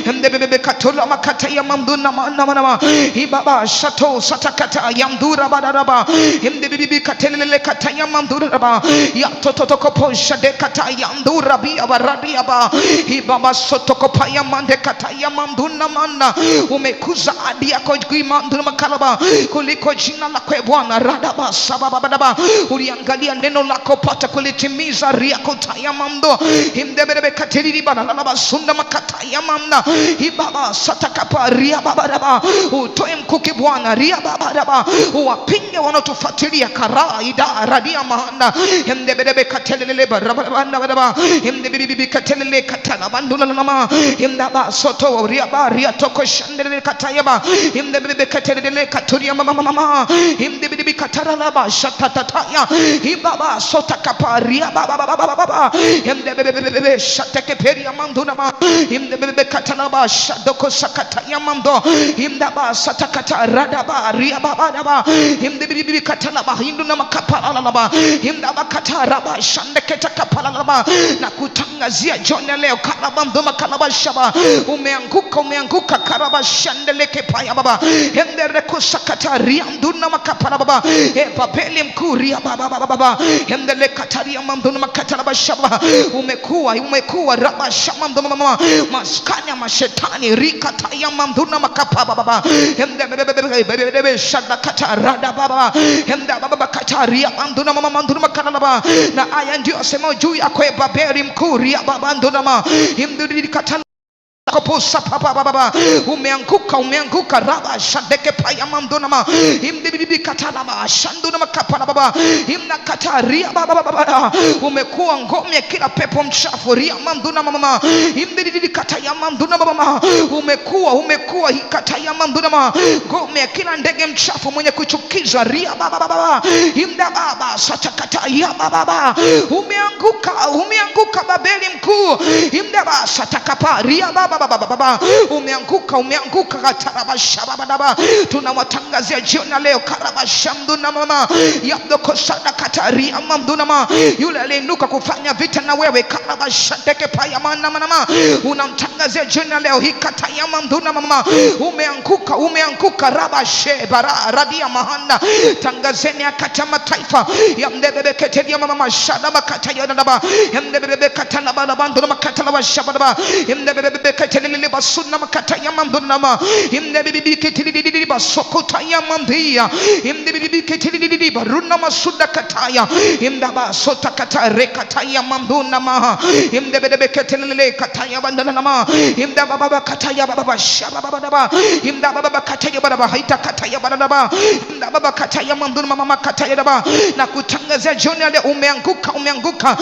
imde bebe katola makataya mamduna mana ibaba shato satakata yamdura badaraba imde bebe katelele kataya mamdura ba ya totoko posha de kataya yamdura bi abaradia ba ibaba sotokopaya mande kataya mamduna mana. Umekuza hadi yako manduna makalaba kuliko jina lako Bwana radaba sababa badaba, uliangalia neno lako pata kulitimiza riako taya mamdo imdebebe katiri bana laba sunda makataya mamna ibaba satakapa ria baba daba, utoe mkuki Bwana ria baba daba, uwapinge wanaotufuatilia karaida radia mahanda imdebebe katelele barabana daba imdebebe katelele katana banduna lama imdaba soto ria ba ria toko shandele katayaba imdebebe katelele katuria mama imdebebe katara laba shatataya ibaba sotakapa ria baba imdebebe shateke peria manduna ma imdebebe katana ba shadoko sakataya mamdo imdaba satakata radaba ria baba daba imdebebe katana ba hinduna makapala laba imdaba katara ba shandeke takapala laba na kutangazia jona leo kalaba mdoma kalaba shaba umeanguka karaba shandeleke paya baba endere kusakata ria mduna makapala baba babeli mkuria baba endele kataria mamduna makatala bashaba umekuwa raba shama mdoma mama maskanya mashetani rika taya mamduna makapa baba endele shada kata rada baba endele baba kataria mamduna mama mamduna makala baba. Na aya ndio sema juu yako babeli mkuria baba nduna mama imdudi katala koposa baba umeanguka raba shandeke paya mamdona ma imdibibi katala ma shanduna makapana baba imna kataria baba umekuwa ngome kila pepo mchafu ria mamdona mama imdibibi kataya mamdona baba umekuwa ikataya mamdona ma ngome kila ndege mchafu mwenye kuchukiza ria baba imda baba satakataya baba umeanguka babeli mkuu imda baba satakapa ria baba baba, umeanguka, umeanguka katarabashababa. Tunawatangazia jioni leo karabashamduna mama yabdoko sada katari amamduna mama, yule aliinuka kufanya vita na wewe karabashateke paya mana mama, unamtangazia jioni leo hikatayama mduna mama, umeanguka, umeanguka rabashe bara radia mahanda. Tangazeni akata mataifa yamdebebe ketedia mama shada makata yadaba yamdebebe katala bala banduna makata la shababa yamdebebe ketelili basuna makata yamamduna mama yamdebebe ketelili basokota yamamdia yamdebebe ketelili baruna masuda kataya yamdaba sota kata rekata yamamduna mama yamdebebe ketelili kataya bandana mama yamdaba baba kataya baba shababa baba yamdaba baba kataya baba haita kataya baba yamdaba baba kataya mamduna mama kataya baba. Na kutangazia jioni leo umeanguka, umeanguka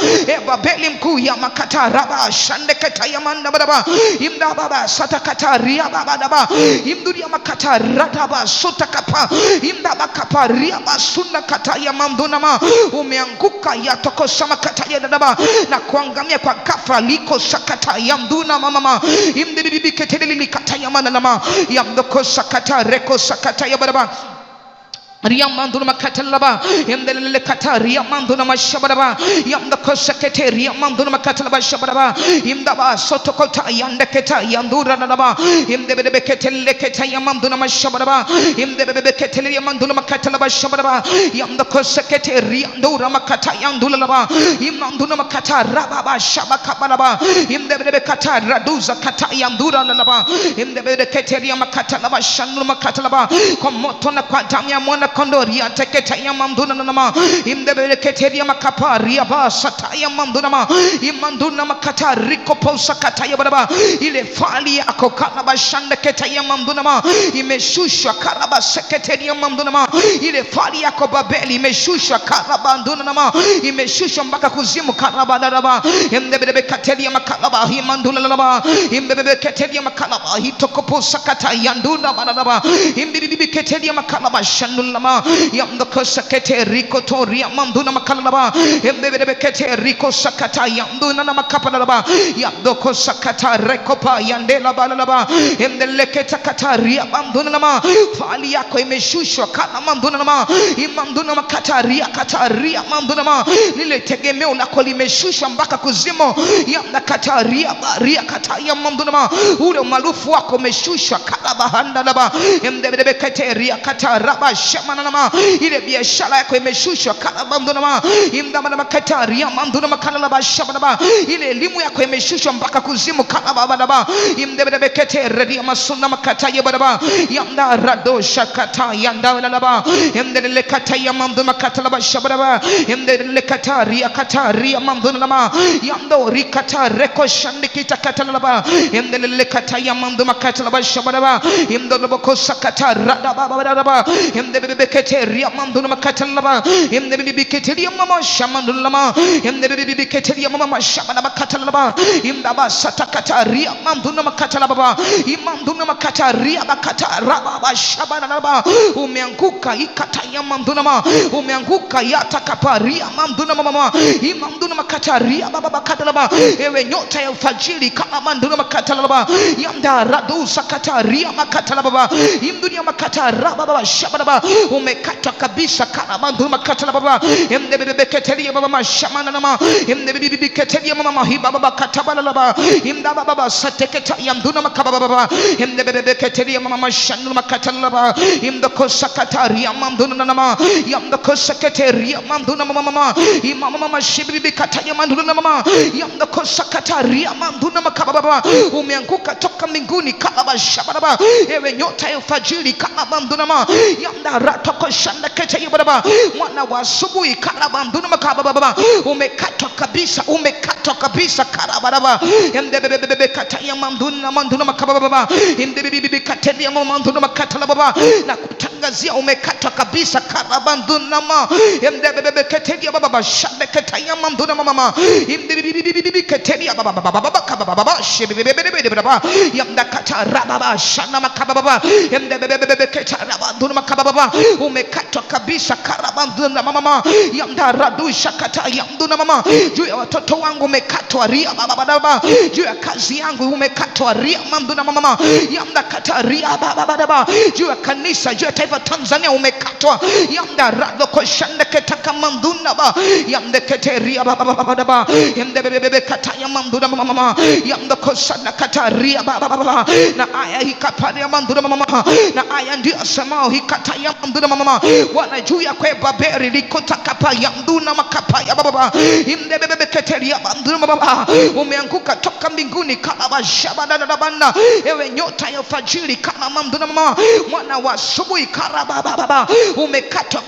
Babeli mkuu ya makata raba shande kataya manda baba imda baba sata kata ria baba baba imduri ya makata radaba sota kapa imda bakapa ria basunda kataya mamduna mama, umeanguka yatokosa makataya baba na kuangamia kwa ghafla liko sakata yamduna mama imdibibi ketelili kataya manda mama yamdoko sakata reko sakata ya baba Riamanduna makatalaba yamdele kata riamanduna mashabaraba yamdako sekete riamanduna makatalaba shabaraba yamdaba sotokota yandeketa yandura naba yamdebe ketele keta yamanduna mashabaraba yamdebe ketele yamanduna makatalaba shabaraba yamdako sekete riandura makata yandula laba yamanduna makata rababa shabakabalaba yamdebe kata raduza kata yandura naba yamdebe ketele makatalaba shanduna makatalaba kwa moto na kwa damu ya mwana kondoria teketa ya mamduna nama imdebele keteria makaparia basa taya mamduna ma imanduna makata rikoposa kata ya baraba ile fali yako karaba shanda keta ya mamduna ma imeshushwa karaba seketeria mamduna ma ile fali yako Babeli imeshushwa karaba nduna nama imeshushwa mpaka kuzimu karaba daraba imdebele keteria makalaba imanduna nama imdebele keteria makalaba hitokoposa kata ya nduna baraba imbibi keteria makalaba shanduna yamdoko sakete riko toria mamduna makalaba yamdebe kete riko sakata yamduna na makapalaba yamdoko sakata rekopa yandela balaba yamdele keta kataria mamduna nama fali yako imeshushwa kana mamduna nama imamduna makataria kataria mamduna nama lile tegemeo lako limeshushwa mpaka kuzimo yamda kataria baria kataya mamduna nama ule maarufu wako umeshushwa kana bahanda laba yamdebe kete ria kataraba shamana nama ile biashara yako imeshushwa kana mdona imdama na makatari ya mdona makala la bashabana ile elimu yako imeshushwa mpaka kuzimu kana baba imdebe kete redia masuna makata ya baba yamda radosha kata yanda la imdele kata ya mdona makata la bashabana imdele katari ya katari ya mdona na yamdo rikata reko shandikita kata la baba imdele kata ya mdona makata la bashabana imdolo bokosa kata rada baba imdebe kete ria mamduna makatalaba imdebe biketeria mama shamandulama imdebe biketeria mama shamana makatalaba imdaba satakata ria mamduna makatalaba imamduna makataria bakata raba shabana laba umeanguka ikataya mamduna ma umeanguka yatakaparia mamduna mama imamduna makataria baba bakatalaba ewe nyota ya ufajiri kama mamduna makatalaba yamda radusa kataria makatalaba imdunia makataraba baba shabana umekata kabisa kana manduma makatala baba imdebe ketelia baba mashamana nama imdebe ketelia mama hiba baba katabala baba imdaba baba sateketa yamduna makaba baba imdebe ketelia mama mashanuna makatala baba imdako sakataria mamduna nama yamdako sakataria mamduna mama imama mama shibibi kataya manduna mama yamdako sakataria mamduna makaba baba umeanguka toka mbinguni kama bashababa ewe nyota ya ufajiri kama mamduna mama yamda ratoko shanda kete yababa mwana wa asubuhi karaba nduna makaba baba umekatwa kabisa, umekatwa kabisa karaba baba mdebebebe kataya mamduna makaba baba mdebebebe kateli mamduna makatala baba na kutangazia umekatwa kabisa karabandunama emdebebebe ketelia baba shande ketaya manduna mama imbibibibibi ketelia baba kababa shebebebebe baba yamda katara baba shana makababa emdebebebe ketara banduna makababa umekatwa kabisa karabanduna mama yamda radusha kata yamduna mama juu ya watoto wangu umekatwa ria baba juu ya kazi yangu umekatwa ria manduna mama yamda kataria baba juu ya kanisa juu ya taifa Tanzania umekatwa yamda rado koshande ketaka manduna ba yamda keteria baba yamda bebe kataya manduna mama yamda koshanda kataria baba na aya hikaparia manduna mama na aya ndio samao hikataya manduna mama wana juu ya kwa baberi likotaka yamduna makapa ya baba yamda bebe keteria manduna mama umeanguka toka mbinguni kama shabada bana ewe nyota ya fajiri kama manduna mama mwana wa asubuhi karaba baba umekatwa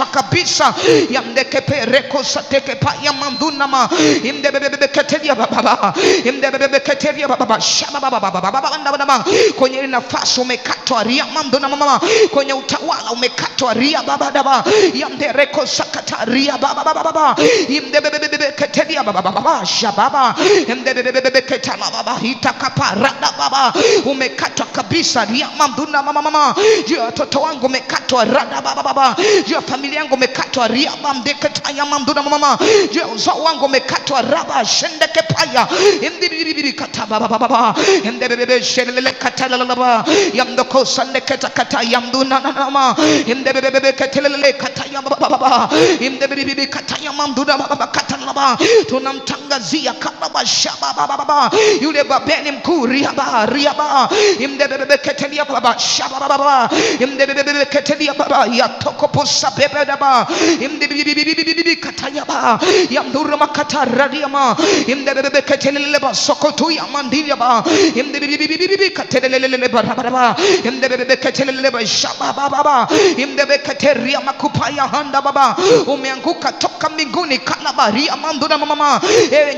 kabisa yamdekepe reko sateke pa ya manduna ma imdebebebe ketelia baba imdebebebe ketelia baba shaba baba kwenye nafasi umekatwa ria manduna mama kwenye utawala umekatwa ria baba yamdereko sakata ria baba imdebebebe ketelia baba shaba imdebebebe ketala baba hitakapa rada baba umekatwa kabisa ria manduna mama juu ya watoto wangu umekatwa rada baba juu ya familia yangu umekatwa ria bamdeketa ya manduna mama juu ya uzao wangu umekatwa raba shendeke paya imbibibibi kataba baba imdebebebe shelele katala baba yamdoko sandeketa kata yamduna mama imdebebebe ketelele kata ya baba imdebibibi kata ya manduna baba katala baba tunamtangazia kama shaba baba yule babeni mkuu riaba imdebebebe ketelia baba shaba baba imdebebebe ketelia baba yatokoposa bebe baba imdebibibi kataya baba yamdura makata radiama imdebebebe ketelele baba sokotu ya mandilia baba imdebibibi ketelele baba imdebebebe ketelele baba shaba baba imdebebe keteria makupaya handa baba umeanguka toka mbinguni kalabaria manduna mama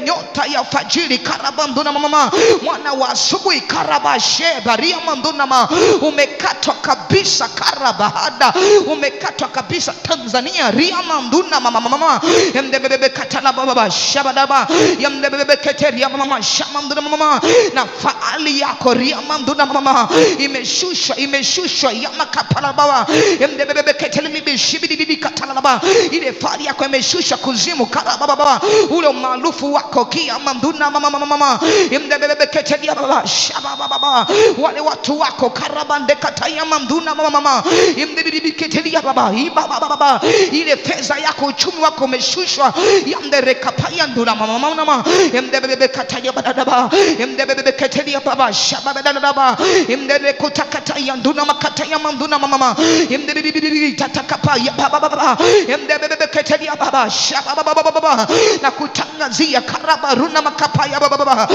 nyota ya fajiri karabanduna mama mwana wa asubuhi karabashe baria manduna mama umekatwa kabisa karabahada umekatwa kabisa Tanzania ria manduna mama yamdebebe katala baba shabadaba yamdebebe keteria mama shamanduna mama na faali yako ria manduna mama imeshushwa yamakapala baba yamdebebe ketelemi bishibidi katala baba ile faali yako imeshushwa kuzimu karababa baba ule maarufu wako kia manduna mama yamdebebe keteria baba shababa baba wale watu wako karabande kataya manduna mama imdebebe keteria baba baba ile fedha yako uchumi wako umeshushwa yamdereka paya nduna mama yamdebebe kataya baba yamdebebe keteria baba shababa baba yamdere kutakata yanduna makataya manduna mama yamdebebe tatakapa ya baba yamdebebe keteria baba shababa baba na kutangazia karabaruna makapaya baba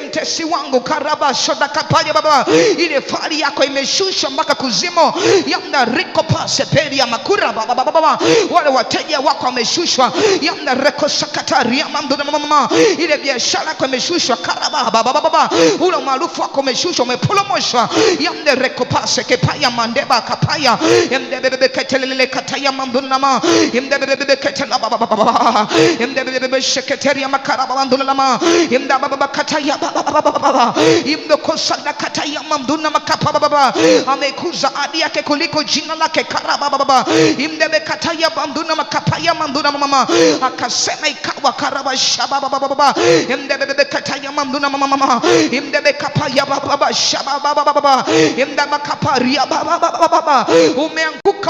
mtesi wangu karaba shoda kapaya baba ile fari yako imeshushwa mpaka kuzimo yamna riko pase peri ya makura baba wale wateja wako wameshushwa yamna reko sakatari ya mambo na mama ile biashara yako imeshushwa karaba baba ule maarufu wako umeshushwa umepolomoshwa yamna reko pase kepaya mandeba kapaya yamdebebe ketelele kataya mambo na mama yamdebebe ketela baba yamdebebe sekretari ya makaraba mambo na mama yamdebebe kataya baba yamdokosana kataya mambo na makapa baba amekuza hadi yake kuliko jina lake karaba baba imdebe kataya banduna makapaya manduna mama akasema ikawa karaba shaba baba imdebe kataya manduna mama imdebe kapaya baba shaba baba imdebe kaparia baba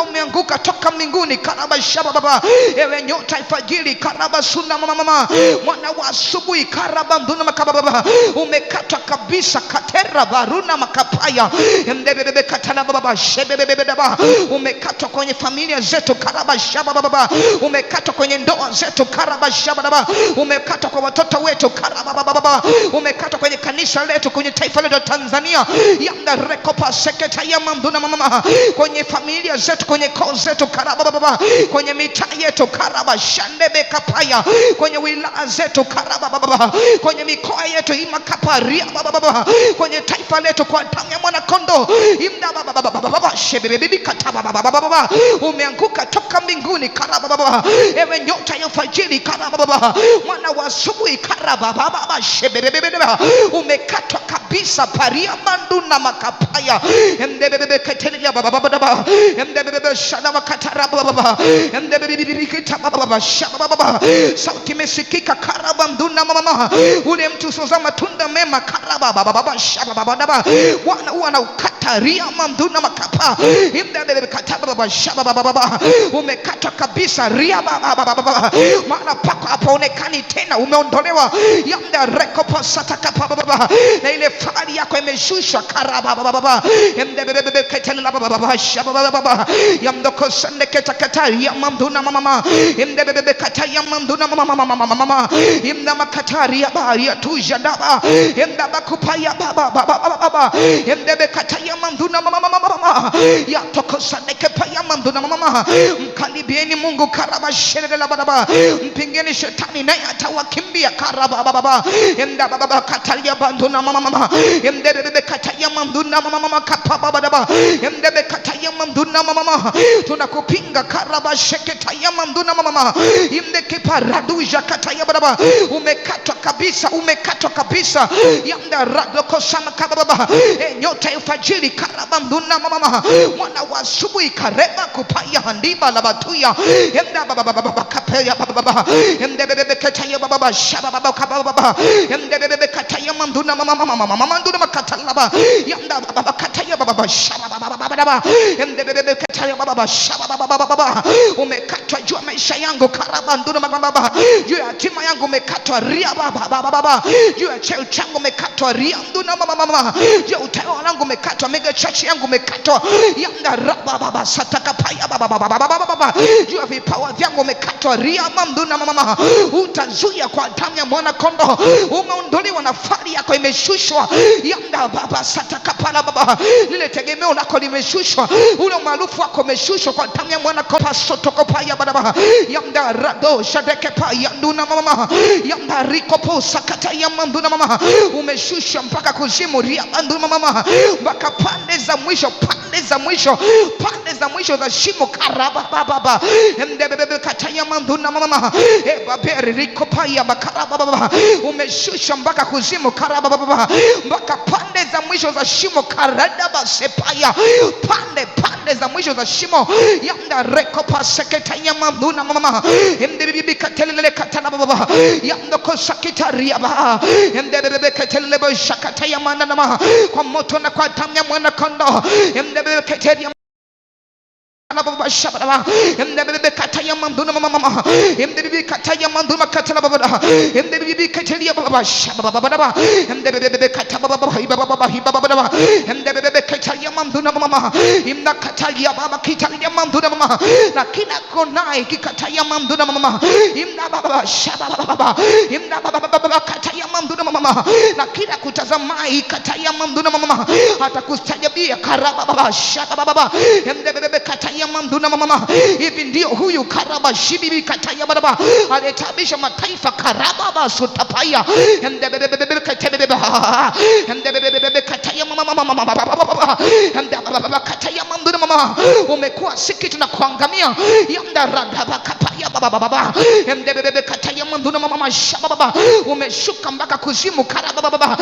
umeanguka toka mbinguni karaba shaba baba ewe nyota ifajiri karaba suna mama mwana wa asubuhi karaba manduna makapa baba umekata kabisa katera baruna makapaya imdebe katana baba shebebe baba umekatwa kwenye familia zetu karaba shaba baba umekatwa kwenye ndoa zetu karaba shaba baba umekatwa kwa watoto wetu karaba baba umekatwa kwenye kanisa letu kwenye taifa letu Tanzania yamda rekopa sekretari ya mamduna mama kwenye familia zetu zetu, kwenye koo zetu karaba baba, kwenye mitaa yetu karaba shandebe kapaya, kwenye wilaya zetu karaba baba, kwenye mikoa yetu imakaparia baba, kwenye taifa letu kwa damu ya mwana kondoo imda baba baba shebebebi kataba baba, umeanguka toka mbinguni karaba baba, ewe nyota ya fajiri karaba baba, mwana wa asubuhi karaba baba shebebebi, umekatwa kabisa paria manduna makapaya mdebebebe ketelia baba baba, mdebebebe shana makatara baba, mdebebebe kitaba baba shaba baba, sauti imesikika karaba mduna mama, ule mtu usoza matunda mema karaba baba shaba baba, wana ukataria mamduna makapa mdebebebe kataba baba shaba baba, umekatwa kabisa ria baba, maana pako hapaonekani tena, umeondolewa yamda rekopo sataka baba, na ile fahari yako imeshushwa karaba baba, mdebebebe ketela baba shaba baba, yamdoko sande ketakata yamduna mama, mdebebebe kata yamduna mama, imna makatari ya bari ya tuja daba, mdaba kupaya baba, mdebe kata yamduna mama, ya toko sande kepaya yamduna mama. Mkaribieni Mungu karaba shere la baba, mpingeni shetani naye atawakimbia karaba baba, mdaba baba kata yamduna mama, mdebebe kata yamduna mama kapaba baba, mdebe kata yamduna mama, tunakupinga karaba sheketa yamduna mama, imdeke paraduja kata ya baba, umekatwa kabisa yamda radoko sana kababa, nyota ya fajiri karaba mduna mama, mwana wa asubuhi kareba kupaya handiba la batuya yamda baba kapaya baba, mdebe kata ya baba shaba baba kababa, mdebe kata yamduna mama nduna makata laba yamda baba kata ya baba shaba baba, mdebe kata ya baba shaba baba, umekatwa juu ya maisha yangu karaba nduna baba, juu ya hatima yangu umekatwa ria baba, juu ya cheo changu umekatwa ria nduna mama, juu ya utawala wangu umekatwa, mega church yangu umekatwa yamda raba baba sataka paya baba, juu ya vipawa vyangu umekatwa ria nduna mama, utazuia kwa damu ya mwana kondoo, umeondolewa na fahari yako imeshushwa yamda baba sataka pala baba, lile tegemeo lako limeshushwa, ule maarufu wako umeshushwa kwa damu ya mwana kondoo sotoko paya baba, yamda rado shadeke paya nduna mama, yamda rikopo sakata yamduna mama, umeshushwa mpaka kuzimu ria nduna mama, mpaka pande za mwisho za shimo karaba baba, mdebebe kata yamduna mama, baberi rikopa ya bakaraba baba, umeshushwa mpaka kuzimu karaba baba, mpaka pande za mwisho za shimo karada basepaya, pande za mwisho za shimo yamda rekopa seketa yamduna mama, mdebebe katelele katana baba, yamdoko sakitaria baba, mdebebe katelele shakata yamana mama, kwa moto na kwa damu ya mwana kondoo, mdebebe katelele baba shababa, mdebebe kata yamduna mama, mdebebe kata yamduna katana baba, mdebebe katelele baba shababa baba, mdebebe kata baba hiba, mdebebe kata yamduna mama, imna kata ya baba kitali yamduna mama, na kila kona ikikata yamduna mama, imna baba shababa baba, imna baba kata yamduna mama, na kila kutazama ikata yamduna mama, atakustajabia karaba baba shababa baba, mdebebe kata yamduna mama. Hivi ndio huyu karaba shibibi kata ya baba aliyetabisha mataifa karaba basutapaya, mdebebe kata ya mama kata ya mduna mama, umekuwa sikitu na kuangamia yamda radaba kapaya baba, mdebebe kata ya mduna mama shababa, umeshuka mpaka kuzimu karaba baba,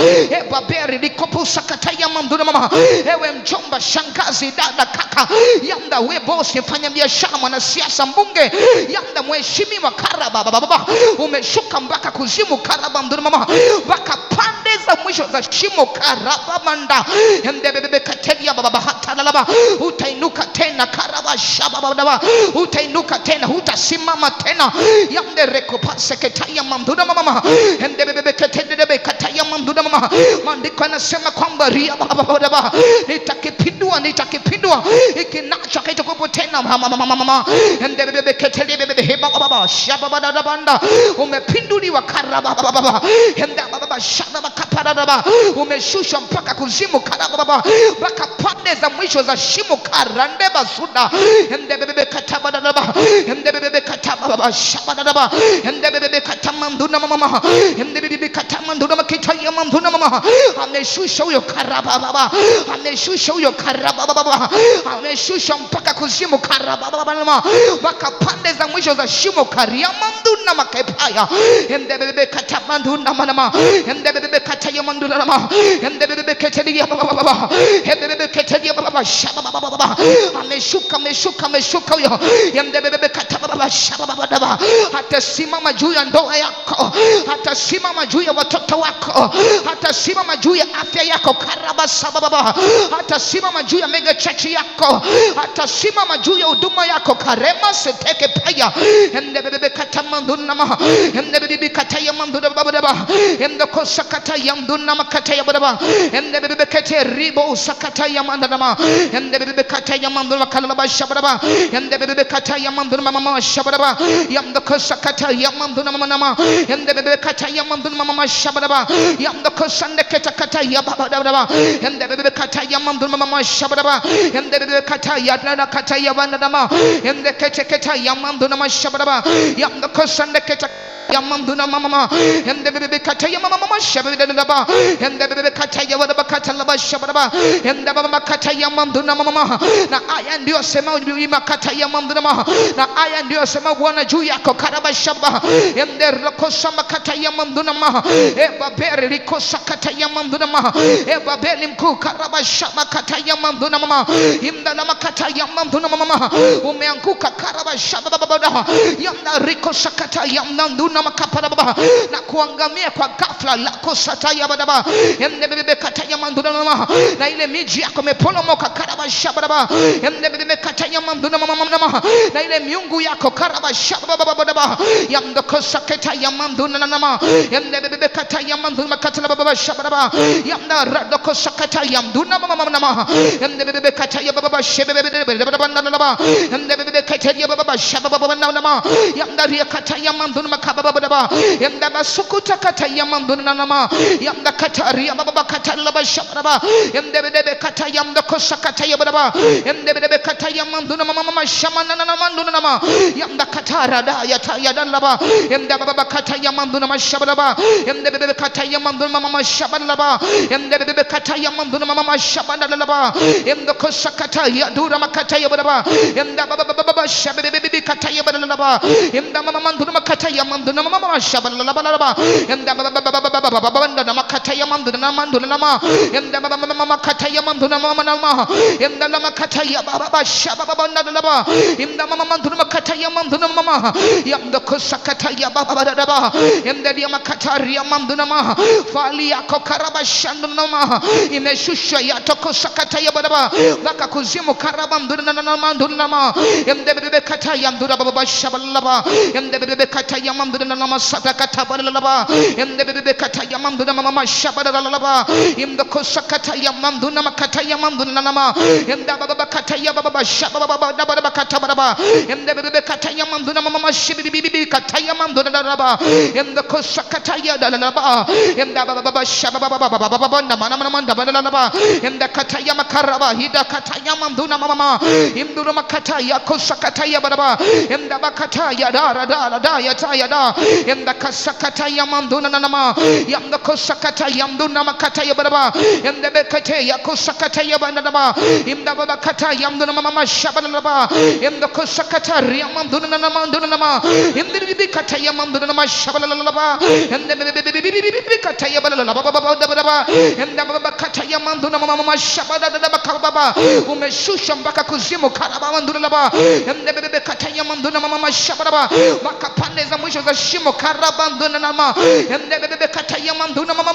baberi likopusa kata ya mduna mama, ewe mjomba shangazi dada kaka yamda we bosi fanya biashara mwanasiasa mbunge yamda mheshimiwa karaba baba, umeshuka mpaka kuzimu karaba mduna mama, mpaka pande za mwisho za shimo karaba manda, mdebebe katelia baba hatalaba, utainuka tena karaba shaba baba, utainuka tena, utasimama tena yamde rekopase ketaya mduna mama, mdebebe katelia kataya mduna mama. Maandiko yanasema kwamba ria baba nitakipindua ikinacho kitakupo tena mama, mdebebe ketelebe heba baba shaba banda, umepinduliwa karaba baba, mdebebe shaba makaparababa, umeshushwa mpaka kuzimu karababa, mpaka pande za mwisho za shimo karandeba suda. Endebebe katabadaba, endebebe katababa shabadaba, endebebe katamanduna mama, endebebe katamanduna makitaya manduna mama. Ameshusha huyo karababa, ameshusha huyo karababa, ameshusha mpaka kuzimu karababa, mpaka pande za mwisho za shimo kariamanduna makepaya. Endebebe katamanduna mama, endebebe kataya manduna mama, endebebe ketelia baba, endebebe ketelia baba shababa. Ameshuka huyo, endebebe katababa shababa. Atasimama juu ya ndoa yako, atasimama juu ya watoto wako, atasimama juu ya afya yako karaba sababa, atasimama juu ya mega church yako, atasimama juu ya huduma yako karema seteke paya. Endebebe katamanduna mama, endebebe kataya manduna baba, endoko sakata yamduna makataya baba, endebebe kete ribo sakata yamandana mama, endebebe kataya manduna kalaba shababa, endebebe kataya manduna mama shababa, yamdoko sakata yamanduna mama, endebebe kataya manduna mama shababa, yamdoko sande kata yababa, endebebe kataya manduna mama shababa, endebebe kataya nana kataya bandana mama, endekete kata yamanduna mama shababa, yamdoko sande kata yamanduna mama, endebebe kataya mama shababa, endebebe kataya wadaba katalaba shababa, endebebe kataya manduna mama. Na aya ndio sema uima kataya manduna mama, na aya ndio sema Bwana juu yako karaba shaba, enderoko shamba kataya manduna mama, ebaberi likosa kataya manduna mama, ebabeli mkuu karaba shaba kataya manduna mama, imdana makataya manduna mama. Umeanguka karaba shaba baba, yamna rikosa kataya manduna makapara baba, na kuangamia kwa ghafla lako sataya baba, endebebe kataya manduna mama. Na ile miji yako imeporomoka karaba shaba baba, endebebe kataya manduna mama. Na ile miungu yako karaba shaba baba, yamdoko saketa yamanduna mama, endebebe kataya manduna katala baba shaba baba, yamna radoko saketa yamduna mama, endebebe kataya baba shebebe baba, endebebe kataya baba shaba baba mama, yamna ria kataya manduna makaba baba, endaba sukuta kataya manduna mama, yamna kataria baba katala baba shaba baba, endebebe kataya mdoko saketa baba, endebebe kataya manduna mama shamana manduna mama, yamna katara da yata laba, endaba baba kataya manduna mashabalaba, endebebe kataya manduna mama shabalaba, endebebe kataya manduna mama shabalaba, endoko sakata yadura makataya baba, endaba baba shabebe kataya baba, endaba mama manduna makataya manduna mama shabalaba, endaba baba ndana makataya manduna mama, endaba mama kataya manduna mama, endala makataya baba shababa ndalaba, endaba mama manduna makataya manduna mama, yamdoko sakata ya baba baba, endeli makatari ya manduna mama, fali yako karaba shanduna mama, imeshusha ya toko sakata ya baba, waka kuzimu karaba manduna mama, endebebe kata ya manduna baba shabalaba, endebebe kata ya manduna mama sakata balaba, endebebe kata ya manduna mama shabalaba, imdoko sakata ya manduna makata ya manduna mama, endaba baba kata ya baba shababa baba kata baba, endebebe kata ya manduna mama shibibi kataya manduna baba, endoko sakata ya baba, endaba baba shababa baba ndamana baba, endakata ya makaraba hida kataya manduna mama, imduna makata ya kosakata ya baba, endaba kata ya da ya ta ya da, endakasakata ya manduna mama, yamdoko sakata ya manduna makata ya baba, endebe kate ya kosakata ya baba, imdaba baba kata ya manduna mama shabana baba, endoko sakata ya manduna mama, endebe kata ya manduna mama shabana baba, endebe kata ya baba, endaba baba kata ya manduna mama shabana baba, umeshusha mpaka kuzimu karaba manduna baba, endebe kata ya manduna mama shabana baba, mpaka pande za mwisho za shimo karaba manduna mama, endebe kata ya manduna mama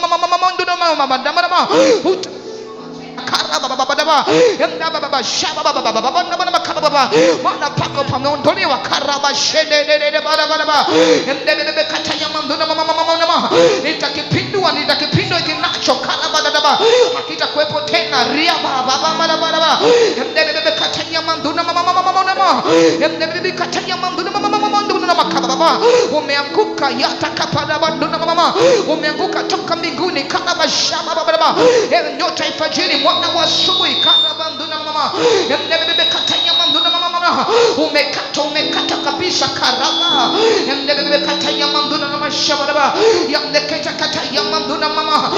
karaba baba, endaba baba shaba baba, mana pako pameondolewa karaba shede baba, endebe kata ya manduna mama, nitakipindua kinacho karaba baba, hakitakuwepo tena ria baba, endebe kata ya manduna mama, endebe kata ya manduna mama baba, umeanguka yatakapada banduna mama, umeanguka toka mbinguni kana bashaba baba, nyota ifajiri mwana wa asubuhi kana banduna mama, mbebe katanya manduna mama, umekata kabisa karama, mbebe katanya manduna mama shaba baba, yamdeketa katanya manduna mama,